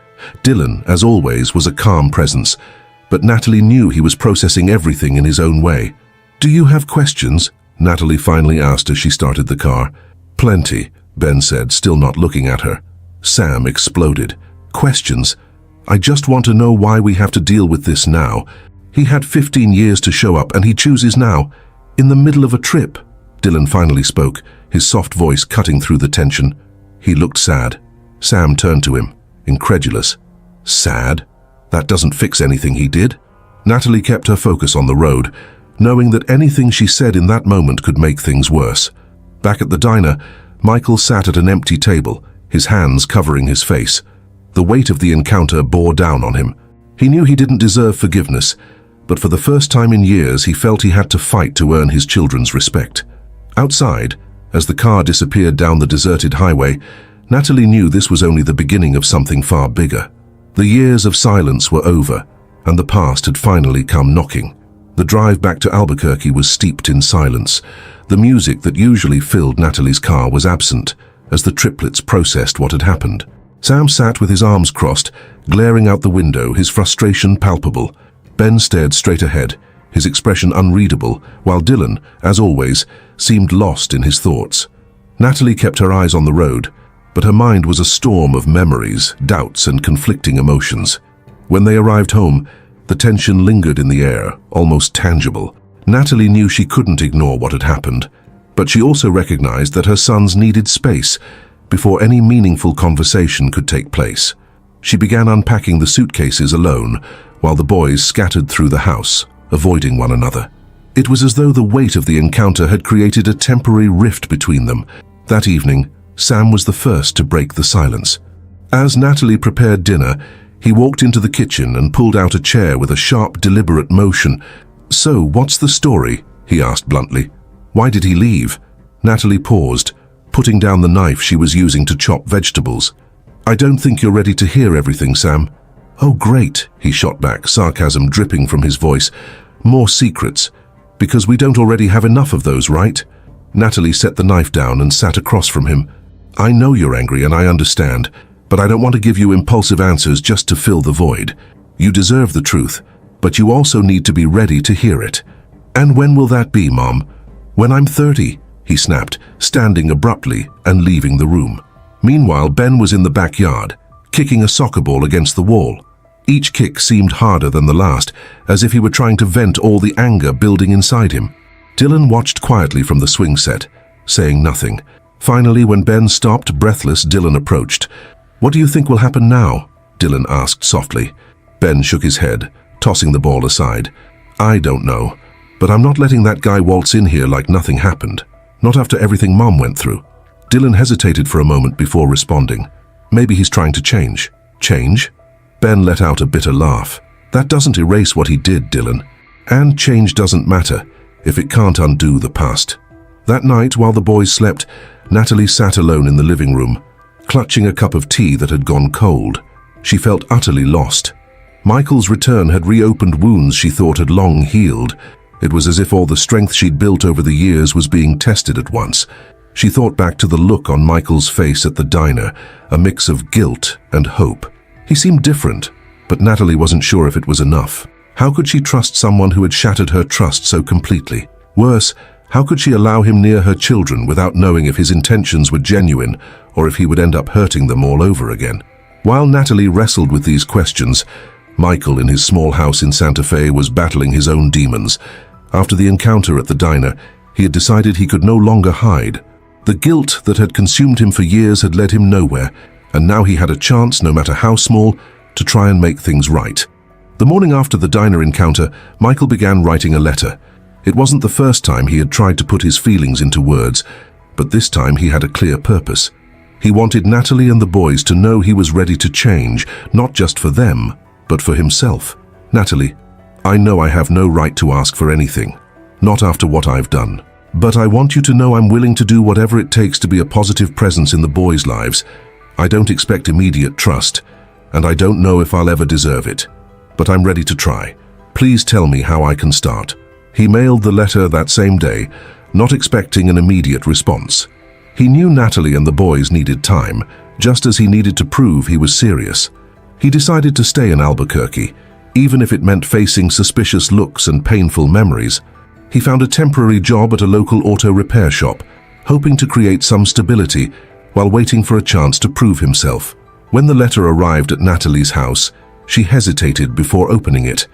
Dylan, as always, was a calm presence, but Natalie knew he was processing everything in his own way. "Do you have questions?" Natalie finally asked as she started the car. "Plenty," Ben said, still not looking at her. Sam exploded. "Questions? I just want to know why we have to deal with this now. He had 15 years to show up and he chooses now, in the middle of a trip." Dylan finally spoke, his soft voice cutting through the tension. He looked sad. Sam turned to him, incredulous. "Sad? That doesn't fix anything he did." Natalie kept her focus on the road, knowing that anything she said in that moment could make things worse. Back at the diner, Michael sat at an empty table, his hands covering his face. The weight of the encounter bore down on him. He knew he didn't deserve forgiveness, but for the first time in years he felt he had to fight to earn his children's respect. Outside, as the car disappeared down the deserted highway, Natalie knew this was only the beginning of something far bigger. The years of silence were over, and the past had finally come knocking. The drive back to Albuquerque was steeped in silence. The music that usually filled Natalie's car was absent, as the triplets processed what had happened. Sam sat with his arms crossed, glaring out the window, his frustration palpable. Ben stared straight ahead, his expression unreadable, while Dylan, as always, seemed lost in his thoughts. Natalie kept her eyes on the road, but her mind was a storm of memories, doubts, and conflicting emotions. When they arrived home, the tension lingered in the air, almost tangible. Natalie knew she couldn't ignore what had happened. But she also recognized that her sons needed space before any meaningful conversation could take place. She began unpacking the suitcases alone, while the boys scattered through the house, avoiding one another. It was as though the weight of the encounter had created a temporary rift between them. That evening, Sam was the first to break the silence. As Natalie prepared dinner, he walked into the kitchen and pulled out a chair with a sharp, deliberate motion. "So, what's the story?" he asked bluntly. "Why did he leave?" Natalie paused, putting down the knife she was using to chop vegetables. "I don't think you're ready to hear everything, Sam." "Oh, great," he shot back, sarcasm dripping from his voice. "More secrets. Because we don't already have enough of those, right?" Natalie set the knife down and sat across from him. "I know you're angry and I understand, but I don't want to give you impulsive answers just to fill the void. You deserve the truth, but you also need to be ready to hear it." "And when will that be, Mom?" "When I'm 30, he snapped, standing abruptly and leaving the room. Meanwhile, Ben was in the backyard, kicking a soccer ball against the wall. Each kick seemed harder than the last, as if he were trying to vent all the anger building inside him. Dylan watched quietly from the swing set, saying nothing. Finally, when Ben stopped, breathless, Dylan approached. "What do you think will happen now?" Dylan asked softly. Ben shook his head, tossing the ball aside. "I don't know, but I'm not letting that guy waltz in here like nothing happened. Not after everything Mom went through." Dylan hesitated for a moment before responding. "Maybe he's trying to change." "Change?" Ben let out a bitter laugh. "That doesn't erase what he did, Dylan. And change doesn't matter if it can't undo the past." That night, while the boys slept, Natalie sat alone in the living room, clutching a cup of tea that had gone cold. She felt utterly lost. Michael's return had reopened wounds she thought had long healed. It was as if all the strength she'd built over the years was being tested at once. She thought back to the look on Michael's face at the diner, a mix of guilt and hope. He seemed different, but Natalie wasn't sure if it was enough. How could she trust someone who had shattered her trust so completely? Worse, how could she allow him near her children without knowing if his intentions were genuine or if he would end up hurting them all over again? While Natalie wrestled with these questions, Michael in his small house in Santa Fe was battling his own demons. After the encounter at the diner, he had decided he could no longer hide. The guilt that had consumed him for years had led him nowhere, and now he had a chance, no matter how small, to try and make things right. The morning after the diner encounter, Michael began writing a letter. It wasn't the first time he had tried to put his feelings into words, but this time he had a clear purpose. He wanted Natalie and the boys to know he was ready to change, not just for them, but for himself. "Natalie, I know I have no right to ask for anything, not after what I've done. But I want you to know I'm willing to do whatever it takes to be a positive presence in the boys' lives. I don't expect immediate trust, and I don't know if I'll ever deserve it. But I'm ready to try. Please tell me how I can start." He mailed the letter that same day, not expecting an immediate response. He knew Natalie and the boys needed time, just as he needed to prove he was serious. He decided to stay in Albuquerque, even if it meant facing suspicious looks and painful memories. He found a temporary job at a local auto repair shop, hoping to create some stability while waiting for a chance to prove himself. When the letter arrived at Natalie's house, she hesitated before opening it.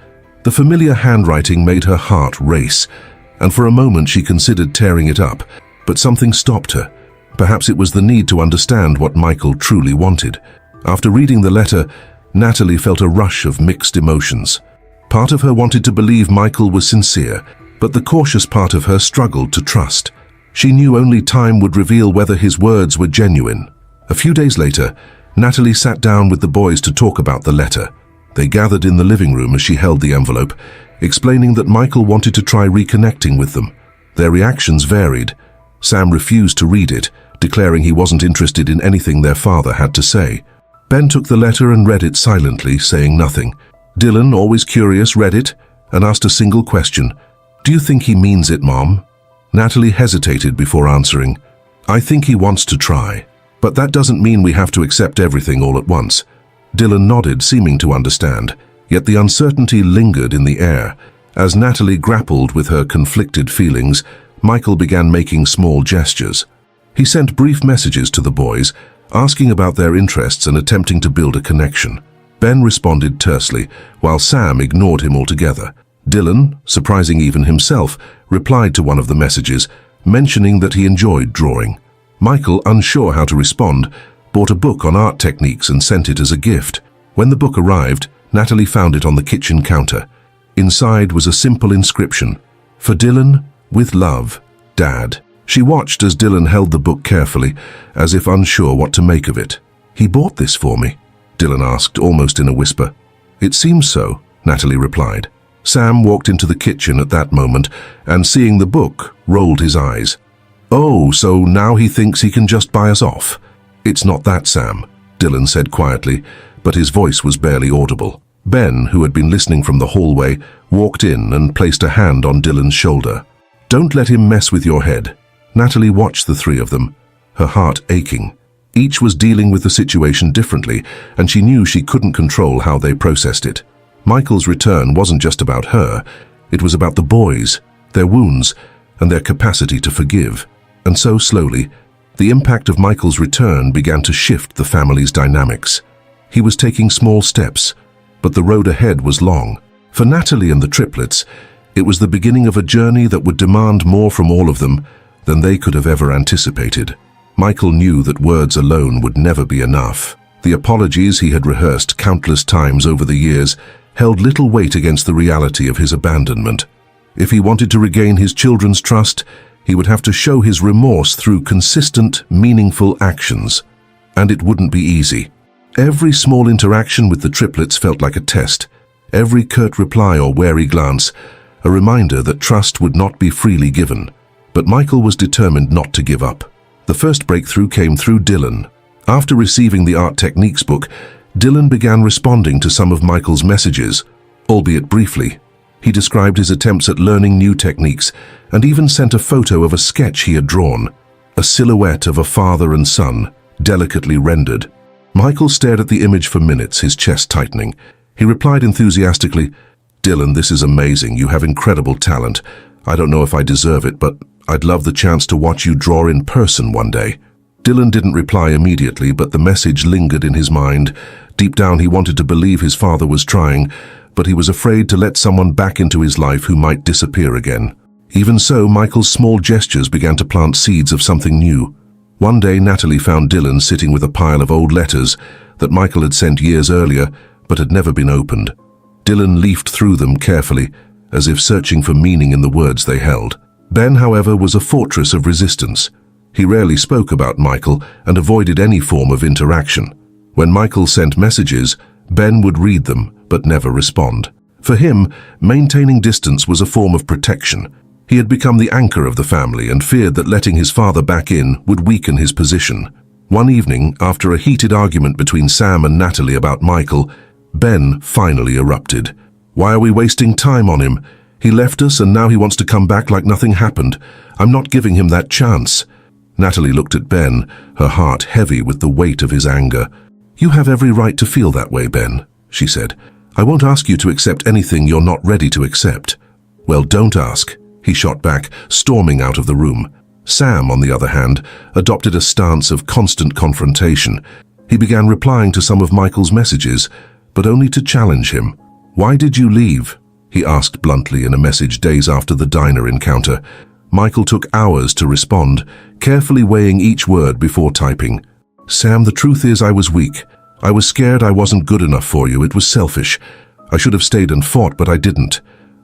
The familiar handwriting made her heart race, and for a moment she considered tearing it up, but something stopped her. Perhaps it was the need to understand what Michael truly wanted. After reading the letter, Natalie felt a rush of mixed emotions. Part of her wanted to believe Michael was sincere, but the cautious part of her struggled to trust. She knew only time would reveal whether his words were genuine. A few days later, Natalie sat down with the boys to talk about the letter. They gathered in the living room as she held the envelope, explaining that Michael wanted to try reconnecting with them. Their reactions varied. Sam refused to read it, declaring he wasn't interested in anything their father had to say. Ben took the letter and read it silently, saying nothing. Dylan, always curious, read it and asked a single question. "Do you think he means it, Mom?" Natalie hesitated before answering. "I think he wants to try, but that doesn't mean we have to accept everything all at once." Dylan nodded, seeming to understand, yet the uncertainty lingered in the air. As Natalie grappled with her conflicted feelings, Michael began making small gestures. He sent brief messages to the boys, asking about their interests and attempting to build a connection. Ben responded tersely, while Sam ignored him altogether. Dylan, surprising even himself, replied to one of the messages, mentioning that he enjoyed drawing. Michael, unsure how to respond, bought a book on art techniques and sent it as a gift. When the book arrived, Natalie found it on the kitchen counter. Inside was a simple inscription, "For Dylan, with love, Dad." She watched as Dylan held the book carefully, as if unsure what to make of it. "He bought this for me?" Dylan asked, almost in a whisper. "It seems so," Natalie replied. Sam walked into the kitchen at that moment and, seeing the book, rolled his eyes. "Oh, so now he thinks he can just buy us off?" "It's not that, Sam," Dylan said quietly, but his voice was barely audible. Ben, who had been listening from the hallway, walked in and placed a hand on Dylan's shoulder. "Don't let him mess with your head." Natalie watched the three of them, her heart aching. Each was dealing with the situation differently, and she knew she couldn't control how they processed it. Michael's return wasn't just about her, it was about the boys, their wounds, and their capacity to forgive. And so slowly, the impact of Michael's return began to shift the family's dynamics. He was taking small steps, but the road ahead was long. For Natalie and the triplets, it was the beginning of a journey that would demand more from all of them than they could have ever anticipated. Michael knew that words alone would never be enough. The apologies he had rehearsed countless times over the years held little weight against the reality of his abandonment. If he wanted to regain his children's trust, he would have to show his remorse through consistent, meaningful actions. And it wouldn't be easy. Every small interaction with the triplets felt like a test. Every curt reply or wary glance, a reminder that trust would not be freely given. But Michael was determined not to give up. The first breakthrough came through Dylan. After receiving the art techniques book, Dylan began responding to some of Michael's messages, albeit briefly. He described his attempts at learning new techniques and even sent a photo of a sketch he had drawn, a silhouette of a father and son, delicately rendered. Michael stared at the image for minutes, his chest tightening. He replied enthusiastically, "Dylan, this is amazing. You have incredible talent. I don't know if I deserve it, but I'd love the chance to watch you draw in person one day." Dylan didn't reply immediately, but the message lingered in his mind. Deep down, he wanted to believe his father was trying, but he was afraid to let someone back into his life who might disappear again. Even so, Michael's small gestures began to plant seeds of something new. One day, Natalie found Dylan sitting with a pile of old letters that Michael had sent years earlier, but had never been opened. Dylan leafed through them carefully, as if searching for meaning in the words they held. Ben, however, was a fortress of resistance. He rarely spoke about Michael and avoided any form of interaction. When Michael sent messages, Ben would read them, but never respond. For him, maintaining distance was a form of protection. He had become the anchor of the family and feared that letting his father back in would weaken his position. One evening, after a heated argument between Sam and Natalie about Michael, Ben finally erupted. "Why are we wasting time on him? He left us and now he wants to come back like nothing happened. I'm not giving him that chance." Natalie looked at Ben, her heart heavy with the weight of his anger. "You have every right to feel that way, Ben," she said. "I won't ask you to accept anything you're not ready to accept." "Well, don't ask," he shot back, storming out of the room. Sam, on the other hand, adopted a stance of constant confrontation. He began replying to some of Michael's messages, but only to challenge him. "Why did you leave?" he asked bluntly in a message days after the diner encounter. Michael took hours to respond, carefully weighing each word before typing. "Sam, the truth is I was weak. I was scared I wasn't good enough for you. It was selfish. I should have stayed and fought, but I didn't.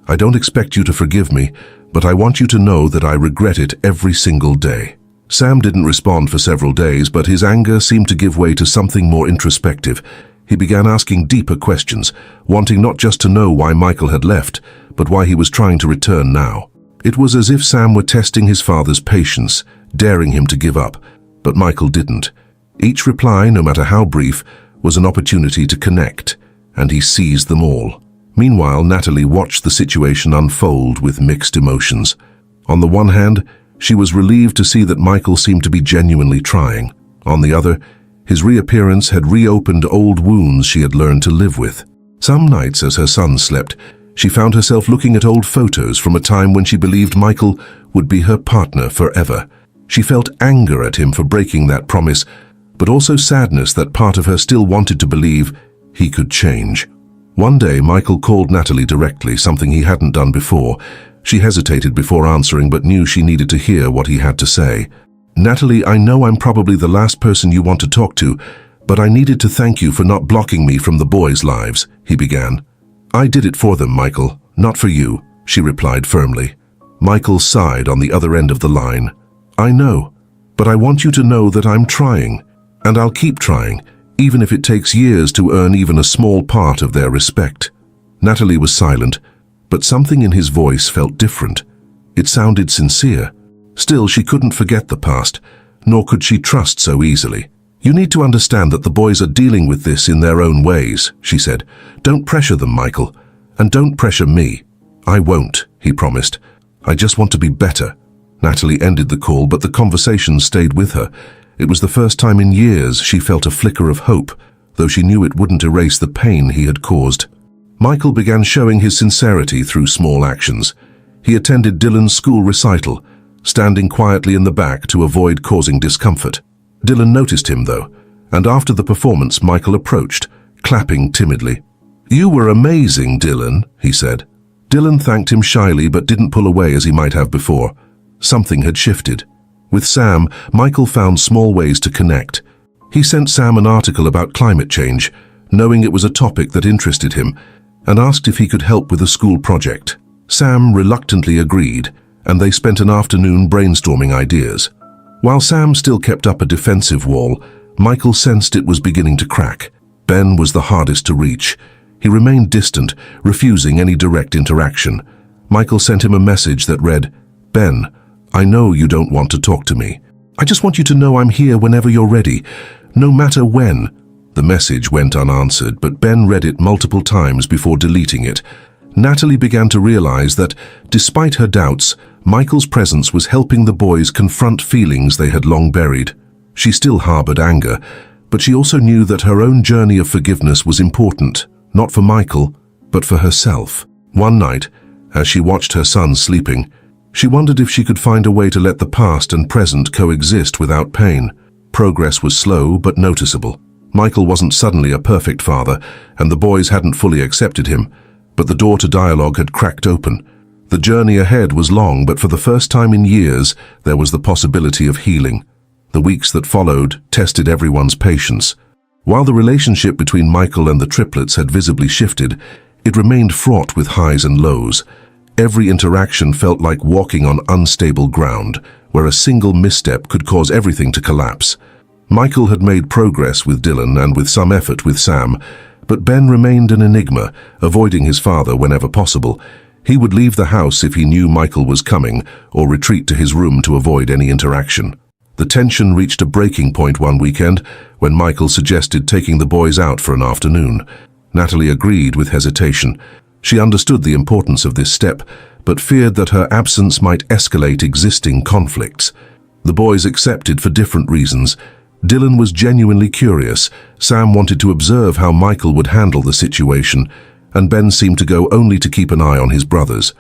I don't expect you to forgive me, but I want you to know that I regret it every single day." Sam didn't respond for several days, but his anger seemed to give way to something more introspective. He began asking deeper questions, wanting not just to know why Michael had left, but why he was trying to return now. It was as if Sam were testing his father's patience, daring him to give up, but Michael didn't. Each reply, no matter how brief, was an opportunity to connect, and he seized them all. Meanwhile, Natalie watched the situation unfold with mixed emotions. On the one hand, she was relieved to see that Michael seemed to be genuinely trying. On the other, his reappearance had reopened old wounds she had learned to live with. Some nights, as her son slept, she found herself looking at old photos from a time when she believed Michael would be her partner forever. She felt anger at him for breaking that promise, but also sadness that part of her still wanted to believe he could change. One day, Michael called Natalie directly, something he hadn't done before. She hesitated before answering but knew she needed to hear what he had to say. "Natalie, I know I'm probably the last person you want to talk to, but I needed to thank you for not blocking me from the boys' lives," he began. "I did it for them, Michael, not for you," she replied firmly. Michael sighed on the other end of the line. "I know, but I want you to know that I'm trying, and I'll keep trying, even if it takes years to earn even a small part of their respect." Natalie was silent, but something in his voice felt different. It sounded sincere. Still, she couldn't forget the past, nor could she trust so easily. "You need to understand that the boys are dealing with this in their own ways," she said. "Don't pressure them, Michael, and don't pressure me." "I won't," he promised. "I just want to be better." Natalie ended the call, but the conversation stayed with her. It was the first time in years she felt a flicker of hope, though she knew it wouldn't erase the pain he had caused. Michael began showing his sincerity through small actions. He attended Dylan's school recital, standing quietly in the back to avoid causing discomfort. Dylan noticed him, though, and after the performance, Michael approached, clapping timidly. "You were amazing, Dylan," he said. Dylan thanked him shyly but didn't pull away as he might have before. Something had shifted. With Sam, Michael found small ways to connect. He sent Sam an article about climate change, knowing it was a topic that interested him, and asked if he could help with a school project. Sam reluctantly agreed, and they spent an afternoon brainstorming ideas. While Sam still kept up a defensive wall, Michael sensed it was beginning to crack. Ben was the hardest to reach. He remained distant, refusing any direct interaction. Michael sent him a message that read, "Ben, I know you don't want to talk to me. I just want you to know I'm here whenever you're ready, no matter when." The message went unanswered, but Ben read it multiple times before deleting it. Natalie began to realize that, despite her doubts, Michael's presence was helping the boys confront feelings they had long buried. She still harbored anger, but she also knew that her own journey of forgiveness was important, not for Michael, but for herself. One night, as she watched her son sleeping, she wondered if she could find a way to let the past and present coexist without pain. Progress was slow but noticeable. Michael wasn't suddenly a perfect father, and the boys hadn't fully accepted him, but the door to dialogue had cracked open. The journey ahead was long, but for the first time in years, there was the possibility of healing. The weeks that followed tested everyone's patience. While the relationship between Michael and the triplets had visibly shifted, it remained fraught with highs and lows. Every interaction felt like walking on unstable ground, where a single misstep could cause everything to collapse. Michael had made progress with Dylan and with some effort with Sam, but Ben remained an enigma, avoiding his father whenever possible. He would leave the house if he knew Michael was coming, or retreat to his room to avoid any interaction. The tension reached a breaking point one weekend when Michael suggested taking the boys out for an afternoon. Natalie agreed with hesitation. She understood the importance of this step, but feared that her absence might escalate existing conflicts. The boys accepted for different reasons. Dylan was genuinely curious, Sam wanted to observe how Michael would handle the situation, and Ben seemed to go only to keep an eye on his brothers.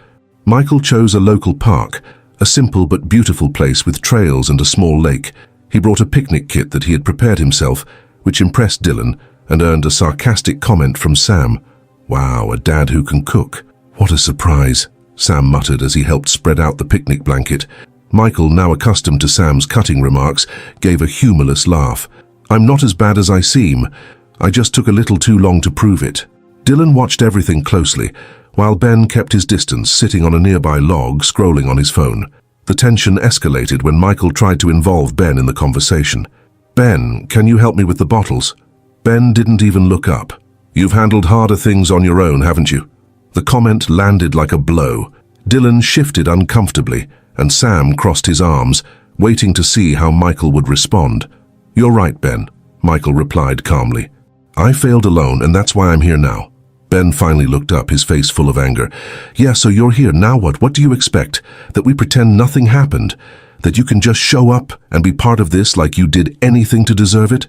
Michael chose a local park, a simple but beautiful place with trails and a small lake. He brought a picnic kit that he had prepared himself, which impressed Dylan and earned a sarcastic comment from Sam. "Wow, a dad who can cook. What a surprise," Sam muttered as he helped spread out the picnic blanket. Michael, now accustomed to Sam's cutting remarks, gave a humorless laugh. "I'm not as bad as I seem. I just took a little too long to prove it." Dylan watched everything closely, while Ben kept his distance, sitting on a nearby log, scrolling on his phone. The tension escalated when Michael tried to involve Ben in the conversation. "Ben, can you help me with the bottles?" Ben didn't even look up. "You've handled harder things on your own, haven't you?" The comment landed like a blow. Dylan shifted uncomfortably, and Sam crossed his arms, waiting to see how Michael would respond. "You're right, Ben," Michael replied calmly. "I failed alone, and that's why I'm here now." Ben finally looked up, his face full of anger. "Yeah, so you're here. Now what? What do you expect? That we pretend nothing happened? That you can just show up and be part of this like you did anything to deserve it?"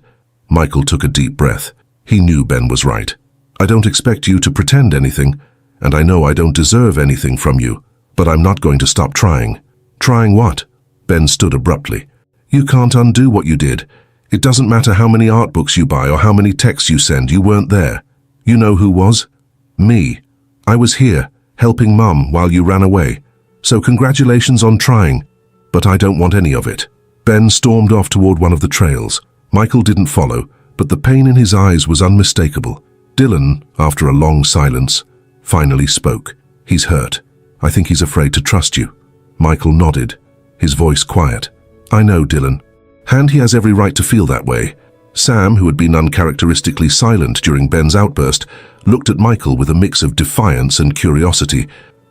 Michael took a deep breath. He knew Ben was right. "I don't expect you to pretend anything, and I know I don't deserve anything from you, but I'm not going to stop trying." "Trying what?" Ben stood abruptly. "You can't undo what you did. It doesn't matter how many art books you buy or how many texts you send, you weren't there. You know who was? Me. I was here, helping Mum while you ran away. So congratulations on trying, but I don't want any of it." Ben stormed off toward one of the trails. Michael didn't follow, but the pain in his eyes was unmistakable. Dylan, after a long silence, finally spoke. "He's hurt. I think he's afraid to trust you." Michael nodded, his voice quiet. "I know, Dylan. And he has every right to feel that way." Sam, who had been uncharacteristically silent during Ben's outburst, looked at Michael with a mix of defiance and curiosity.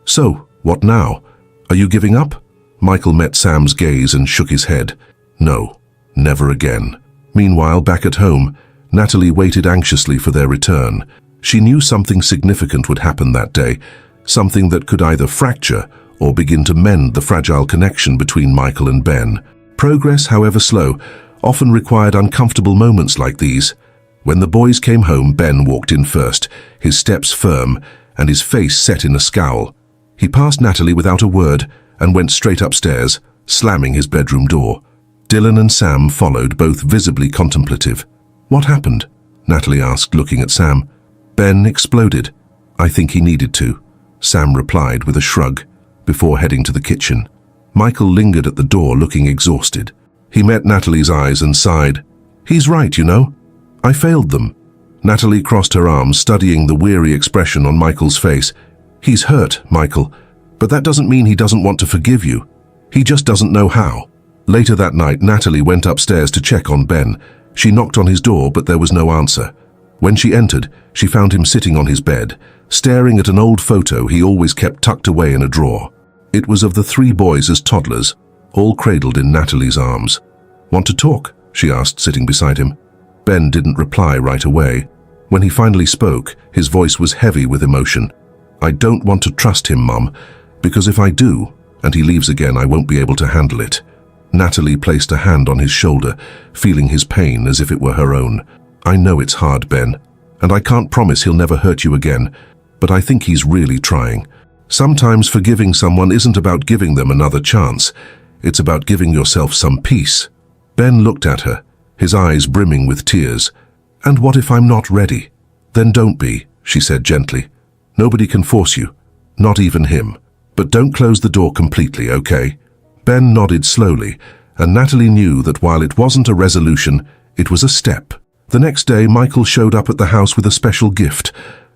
"So, what now? Are you giving up?" Michael met Sam's gaze and shook his head. "No, never again." Meanwhile, back at home, Natalie waited anxiously for their return. She knew something significant would happen that day, something that could either fracture or begin to mend the fragile connection between Michael and Ben. Progress, however slow, often required uncomfortable moments like these. When the boys came home, Ben walked in first, his steps firm and his face set in a scowl. He passed Natalie without a word and went straight upstairs, slamming his bedroom door. Dylan and Sam followed, both visibly contemplative. "What happened?" Natalie asked, looking at Sam. "Ben exploded. I think he needed to," Sam replied with a shrug, before heading to the kitchen. Michael lingered at the door, looking exhausted. He met Natalie's eyes and sighed. "He's right, you know. I failed them." Natalie crossed her arms, studying the weary expression on Michael's face. "He's hurt, Michael, but that doesn't mean he doesn't want to forgive you. He just doesn't know how." Later that night, Natalie went upstairs to check on Ben. She knocked on his door, but there was no answer. When she entered, she found him sitting on his bed, staring at an old photo he always kept tucked away in a drawer. It was of the three boys as toddlers, all cradled in Natalie's arms. "Want to talk?" she asked, sitting beside him. Ben didn't reply right away. When he finally spoke, his voice was heavy with emotion. "I don't want to trust him, Mum, because if I do, and he leaves again, I won't be able to handle it." Natalie placed a hand on his shoulder, feeling his pain as if it were her own. "I know it's hard, Ben, and I can't promise he'll never hurt you again, but I think he's really trying. Sometimes forgiving someone isn't about giving them another chance. It's about giving yourself some peace." Ben looked at her, his eyes brimming with tears. "And what if I'm not ready?" "Then don't be," she said gently. "Nobody can force you, not even him. But don't close the door completely, okay?" Ben nodded slowly, and Natalie knew that while it wasn't a resolution, it was a step. The next day, Michael showed up at the house with a special gift,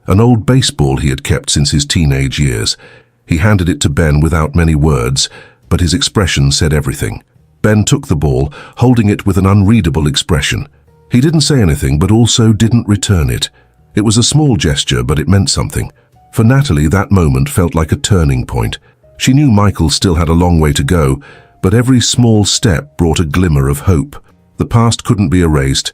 an old baseball he had kept since his teenage years. He handed it to Ben without many words, but his expression said everything. Ben took the ball, holding it with an unreadable expression. He didn't say anything, but also didn't return it. It was a small gesture, but it meant something. For Natalie, that moment felt like a turning point. She knew Michael still had a long way to go, but every small step brought a glimmer of hope. The past couldn't be erased,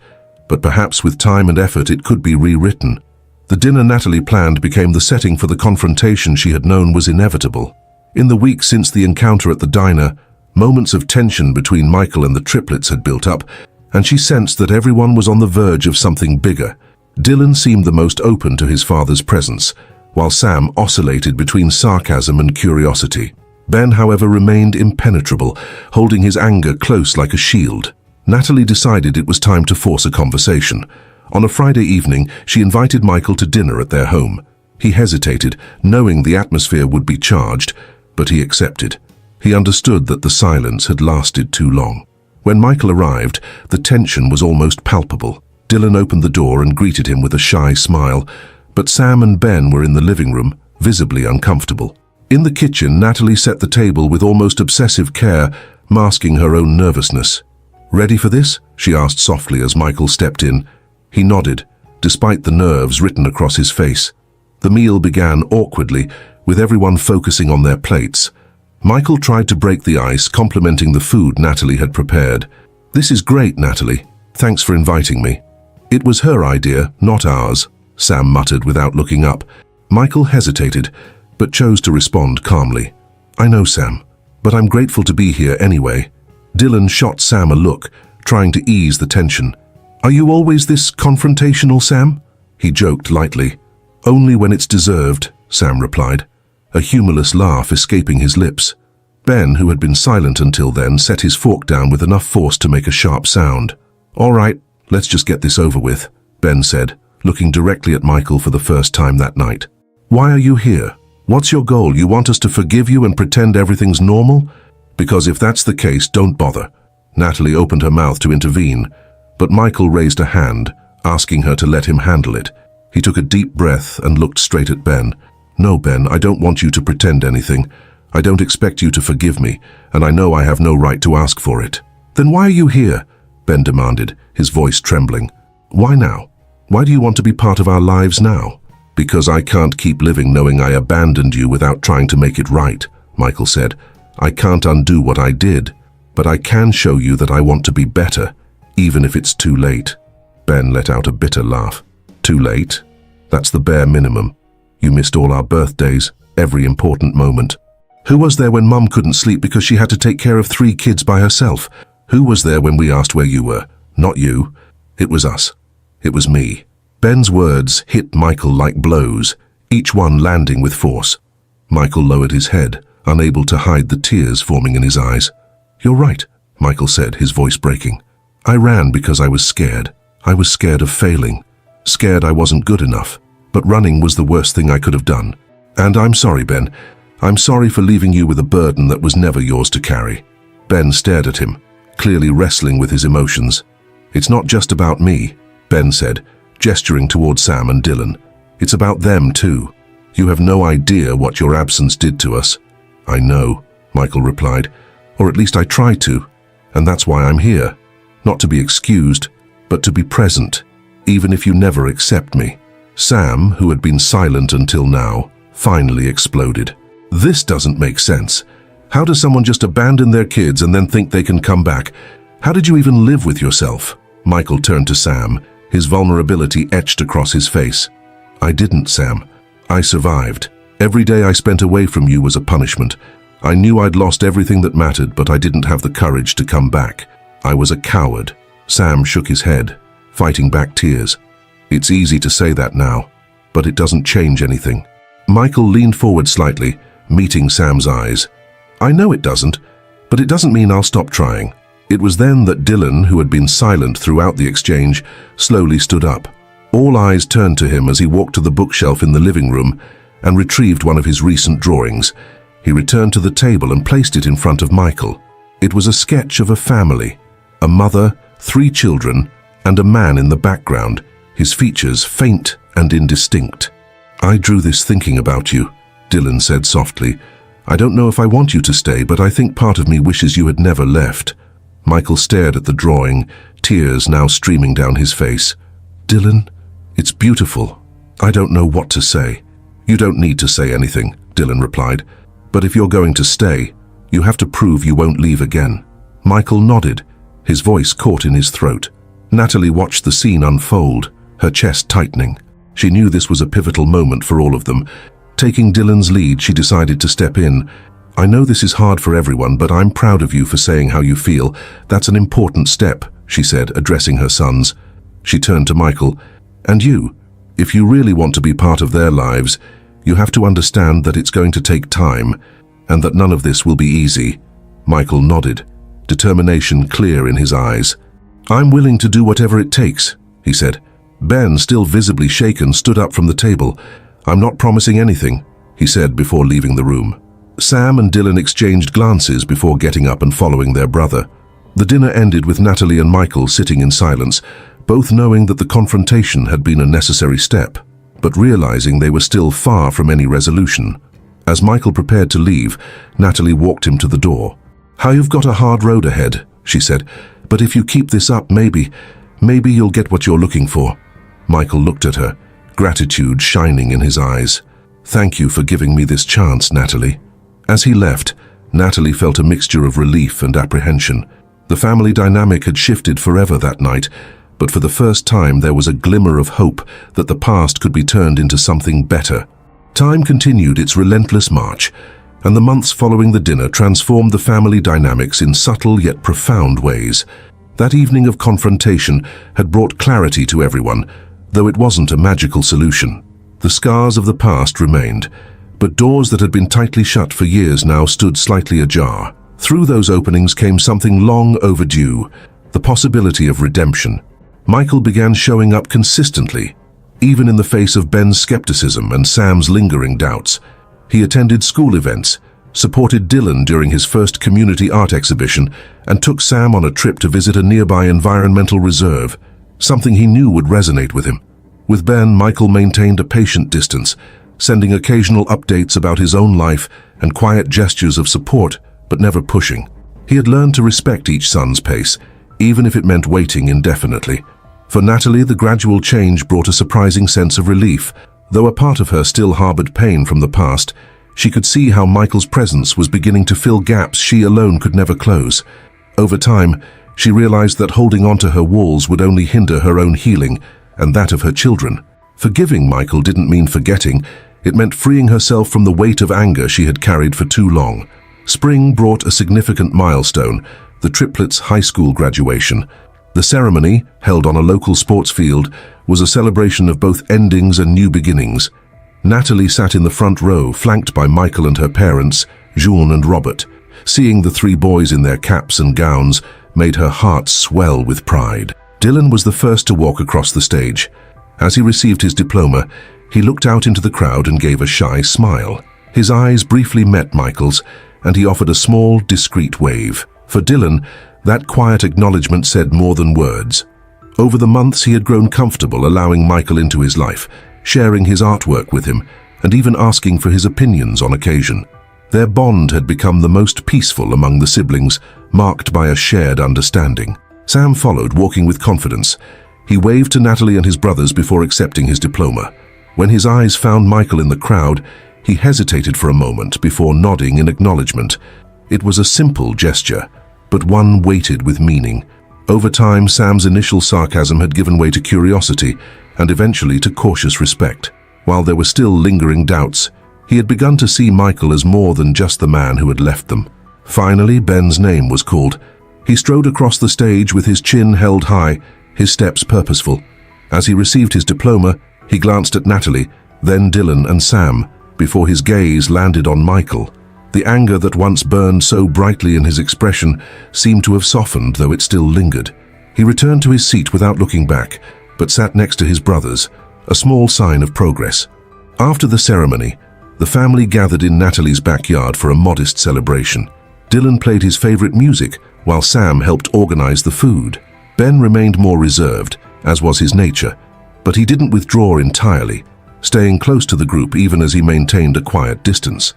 but perhaps with time and effort it could be rewritten. The dinner Natalie planned became the setting for the confrontation she had known was inevitable. In the weeks since the encounter at the diner, moments of tension between Michael and the triplets had built up, and she sensed that everyone was on the verge of something bigger. Dylan seemed the most open to his father's presence, while Sam oscillated between sarcasm and curiosity. Ben, however, remained impenetrable, holding his anger close like a shield. Natalie decided it was time to force a conversation. On a Friday evening, she invited Michael to dinner at their home. He hesitated, knowing the atmosphere would be charged, but he accepted. He understood that the silence had lasted too long. When Michael arrived, the tension was almost palpable. Dylan opened the door and greeted him with a shy smile, but Sam and Ben were in the living room, visibly uncomfortable. In the kitchen, Natalie set the table with almost obsessive care, masking her own nervousness. "Ready for this?" she asked softly as Michael stepped in. He nodded, despite the nerves written across his face. The meal began awkwardly, with everyone focusing on their plates. Michael tried to break the ice, complimenting the food Natalie had prepared. "This is great, Natalie. Thanks for inviting me." "It was her idea, not ours," Sam muttered without looking up. Michael hesitated, but chose to respond calmly. "I know, Sam, but I'm grateful to be here anyway." Dylan shot Sam a look, trying to ease the tension. "Are you always this confrontational, Sam?" He joked lightly. "Only when it's deserved," Sam replied, a humorless laugh escaping his lips. Ben, who had been silent until then, set his fork down with enough force to make a sharp sound. "All right, let's just get this over with," Ben said, looking directly at Michael for the first time that night. "Why are you here?" What's your goal? You want us to forgive you and pretend everything's normal? Because if that's the case, don't bother. Natalie opened her mouth to intervene, but Michael raised a hand, asking her to let him handle it. He took a deep breath and looked straight at Ben. No, Ben, I don't want you to pretend anything. I don't expect you to forgive me, and I know I have no right to ask for it. Then why are you here? Ben demanded, his voice trembling. Why now? Why do you want to be part of our lives now? Because I can't keep living knowing I abandoned you without trying to make it right, Michael said. I can't undo what I did, but I can show you that I want to be better, even if it's too late. Ben let out a bitter laugh. Too late? That's the bare minimum. You missed all our birthdays, every important moment. Who was there when Mum couldn't sleep because she had to take care of 3 kids by herself? Who was there when we asked where you were? Not you. It was us. It was me. Ben's words hit Michael like blows, each one landing with force. Michael lowered his head, unable to hide the tears forming in his eyes. You're right, Michael said, his voice breaking. I ran because I was scared. I was scared of failing. Scared I wasn't good enough. But running was the worst thing I could have done. And I'm sorry, Ben. I'm sorry for leaving you with a burden that was never yours to carry. Ben stared at him, clearly wrestling with his emotions. It's not just about me, Ben said, gesturing toward Sam and Dylan. It's about them too. You have no idea what your absence did to us. I know, Michael replied, or at least I try to, and that's why I'm here. Not to be excused, but to be present, even if you never accept me. Sam, who had been silent until now, finally exploded. This doesn't make sense. How does someone just abandon their kids and then think they can come back? How did you even live with yourself? Michael turned to Sam, his vulnerability etched across his face. I didn't, Sam. I survived. Every day I spent away from you was a punishment. I knew I'd lost everything that mattered, but I didn't have the courage to come back. I was a coward. Sam shook his head, fighting back tears. It's easy to say that now, but it doesn't change anything. Michael leaned forward slightly, meeting Sam's eyes. I know it doesn't, but it doesn't mean I'll stop trying. It was then that Dylan, who had been silent throughout the exchange, slowly stood up. All eyes turned to him as he walked to the bookshelf in the living room and retrieved one of his recent drawings. He returned to the table and placed it in front of Michael. It was a sketch of a family, a mother, 3 children, and a man in the background, his features faint and indistinct. I drew this thinking about you, Dylan said softly. I don't know if I want you to stay, but I think part of me wishes you had never left. Michael stared at the drawing, tears now streaming down his face. Dylan, it's beautiful. I don't know what to say. You don't need to say anything, Dylan replied. But if you're going to stay, you have to prove you won't leave again. Michael nodded, his voice caught in his throat. Natalie watched the scene unfold, her chest tightening. She knew this was a pivotal moment for all of them. Taking Dylan's lead, she decided to step in. I know this is hard for everyone, but I'm proud of you for saying how you feel. That's an important step, she said, addressing her sons. She turned to Michael. And you, if you really want to be part of their lives, you have to understand that it's going to take time, and that none of this will be easy. Michael nodded, determination clear in his eyes. I'm willing to do whatever it takes, he said. Ben, still visibly shaken, stood up from the table. I'm not promising anything, he said before leaving the room. Sam and Dylan exchanged glances before getting up and following their brother. The dinner ended with Natalie and Michael sitting in silence, both knowing that the confrontation had been a necessary step, but realizing they were still far from any resolution. As Michael prepared to leave, Natalie walked him to the door. How you've got a hard road ahead, she said, but if you keep this up, maybe you'll get what you're looking for. Michael looked at her, gratitude shining in his eyes. Thank you for giving me this chance, Natalie. As he left, Natalie felt a mixture of relief and apprehension. The family dynamic had shifted forever that night, but for the first time there was a glimmer of hope that the past could be turned into something better. Time continued its relentless march, and the months following the dinner transformed the family dynamics in subtle yet profound ways. That evening of confrontation had brought clarity to everyone, though it wasn't a magical solution. The scars of the past remained, but doors that had been tightly shut for years now stood slightly ajar. Through those openings came something long overdue, the possibility of redemption. Michael began showing up consistently, even in the face of Ben's skepticism and Sam's lingering doubts. He attended school events, supported Dylan during his first community art exhibition, and took Sam on a trip to visit a nearby environmental reserve, something he knew would resonate with him. With Ben, Michael maintained a patient distance, sending occasional updates about his own life and quiet gestures of support, but never pushing. He had learned to respect each son's pace, even if it meant waiting indefinitely. For Natalie, the gradual change brought a surprising sense of relief. Though a part of her still harbored pain from the past, she could see how Michael's presence was beginning to fill gaps she alone could never close. Over time, she realized that holding onto her walls would only hinder her own healing and that of her children. Forgiving Michael didn't mean forgetting, it meant freeing herself from the weight of anger she had carried for too long. Spring brought a significant milestone, the triplets' high school graduation. The ceremony, held on a local sports field, was a celebration of both endings and new beginnings. Natalie sat in the front row, flanked by Michael and her parents, Jean and Robert. Seeing the three boys in their caps and gowns made her heart swell with pride. Dylan was the first to walk across the stage. As he received his diploma, he looked out into the crowd and gave a shy smile. His eyes briefly met Michael's, and he offered a small, discreet wave. For Dylan, that quiet acknowledgement said more than words. Over the months, he had grown comfortable allowing Michael into his life, sharing his artwork with him, and even asking for his opinions on occasion. Their bond had become the most peaceful among the siblings, marked by a shared understanding. Sam followed, walking with confidence. He waved to Natalie and his brothers before accepting his diploma. When his eyes found Michael in the crowd, he hesitated for a moment before nodding in acknowledgement. It was a simple gesture, but one weighted with meaning. Over time, Sam's initial sarcasm had given way to curiosity and eventually to cautious respect. While there were still lingering doubts, he had begun to see Michael as more than just the man who had left them. Finally, Ben's name was called. He strode across the stage with his chin held high, his steps purposeful. As he received his diploma, he glanced at Natalie, then Dylan and Sam, before his gaze landed on Michael. The anger that once burned so brightly in his expression seemed to have softened, though it still lingered. He returned to his seat without looking back, but sat next to his brothers, a small sign of progress. After the ceremony, the family gathered in Natalie's backyard for a modest celebration. Dylan played his favorite music, while Sam helped organize the food. Ben remained more reserved, as was his nature, but he didn't withdraw entirely, staying close to the group even as he maintained a quiet distance.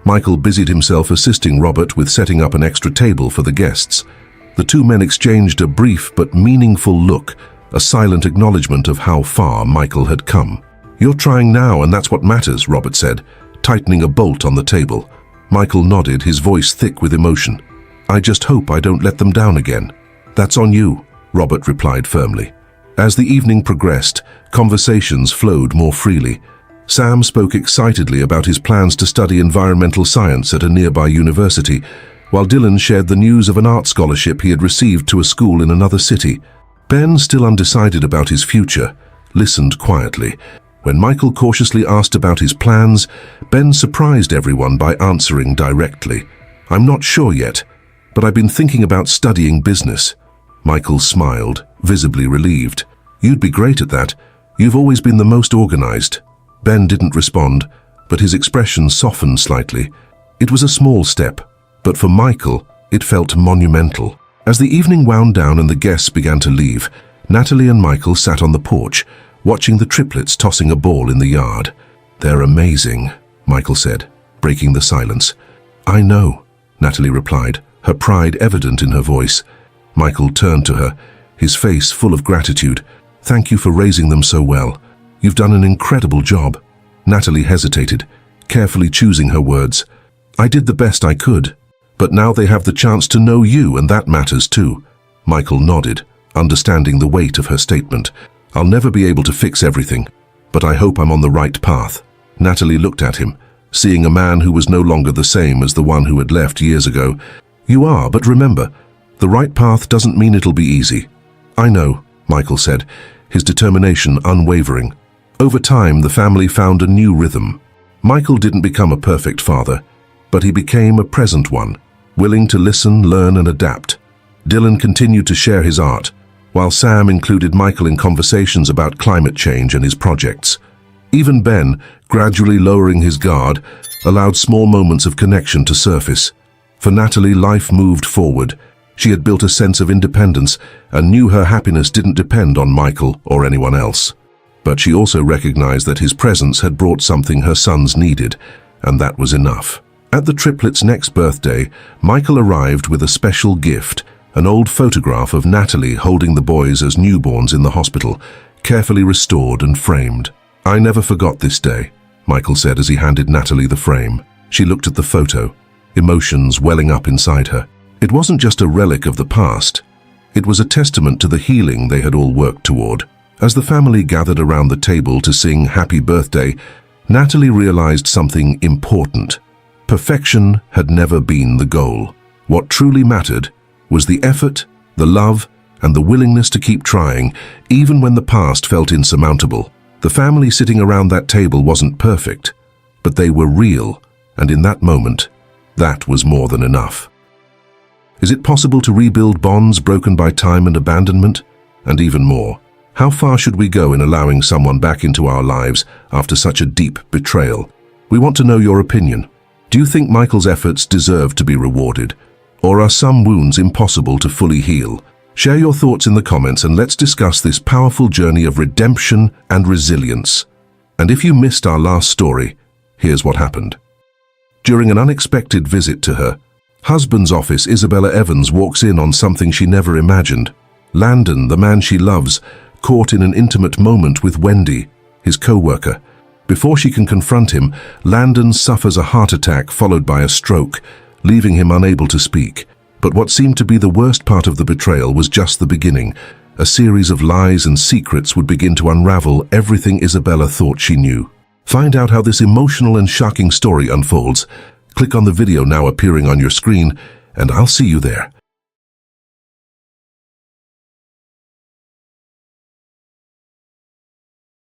Michael busied himself assisting Robert with setting up an extra table for the guests. The two men exchanged a brief but meaningful look, a silent acknowledgement of how far Michael had come. "You're trying now, and that's what matters," Robert said, tightening a bolt on the table. Michael nodded, his voice thick with emotion. "I just hope I don't let them down again." "That's on you," Robert replied firmly. As the evening progressed, conversations flowed more freely. Sam spoke excitedly about his plans to study environmental science at a nearby university, while Dylan shared the news of an art scholarship he had received to a school in another city. Ben, still undecided about his future, listened quietly. When Michael cautiously asked about his plans, Ben surprised everyone by answering directly. "I'm not sure yet, but I've been thinking about studying business." Michael smiled, visibly relieved. "You'd be great at that. You've always been the most organized." Ben didn't respond, but his expression softened slightly. It was a small step, but for Michael, it felt monumental. As the evening wound down and the guests began to leave, Natalie and Michael sat on the porch, watching the triplets tossing a ball in the yard. "They're amazing," Michael said, breaking the silence. "I know," Natalie replied, her pride evident in her voice. Michael turned to her, his face full of gratitude. "Thank you for raising them so well. You've done an incredible job." Natalie hesitated, carefully choosing her words. "I did the best I could, but now they have the chance to know you, and that matters too." Michael nodded, understanding the weight of her statement. "I'll never be able to fix everything, but I hope I'm on the right path." Natalie looked at him, seeing a man who was no longer the same as the one who had left years ago. "You are, but remember, the right path doesn't mean it'll be easy." "I know," Michael said, his determination unwavering. Over time, the family found a new rhythm. Michael didn't become a perfect father, but he became a present one, willing to listen, learn, and adapt. Dylan continued to share his art, while Sam included Michael in conversations about climate change and his projects. Even Ben, gradually lowering his guard, allowed small moments of connection to surface. For Natalie, life moved forward. She had built a sense of independence and knew her happiness didn't depend on Michael or anyone else. But she also recognized that his presence had brought something her sons needed, and that was enough. At the triplets' next birthday, Michael arrived with a special gift, an old photograph of Natalie holding the boys as newborns in the hospital, carefully restored and framed. "I never forgot this day," Michael said as he handed Natalie the frame. She looked at the photo, emotions welling up inside her. It wasn't just a relic of the past. It was a testament to the healing they had all worked toward. As the family gathered around the table to sing Happy Birthday, Natalie realized something important. Perfection had never been the goal. What truly mattered was the effort, the love, and the willingness to keep trying, even when the past felt insurmountable. The family sitting around that table wasn't perfect, but they were real, and in that moment, that was more than enough. Is it possible to rebuild bonds broken by time and abandonment? And even more, how far should we go in allowing someone back into our lives after such a deep betrayal? We want to know your opinion. Do you think Michael's efforts deserve to be rewarded? Or are some wounds impossible to fully heal? Share your thoughts in the comments and let's discuss this powerful journey of redemption and resilience. And if you missed our last story, here's what happened. During an unexpected visit to her husband's office, Isabella Evans walks in on something she never imagined. Landon, the man she loves, caught in an intimate moment with Wendy, his co-worker. Before she can confront him, Landon suffers a heart attack followed by a stroke, leaving him unable to speak. But what seemed to be the worst part of the betrayal was just the beginning. A series of lies and secrets would begin to unravel everything Isabella thought she knew. Find out how this emotional and shocking story unfolds. Click on the video now appearing on your screen, and I'll see you there.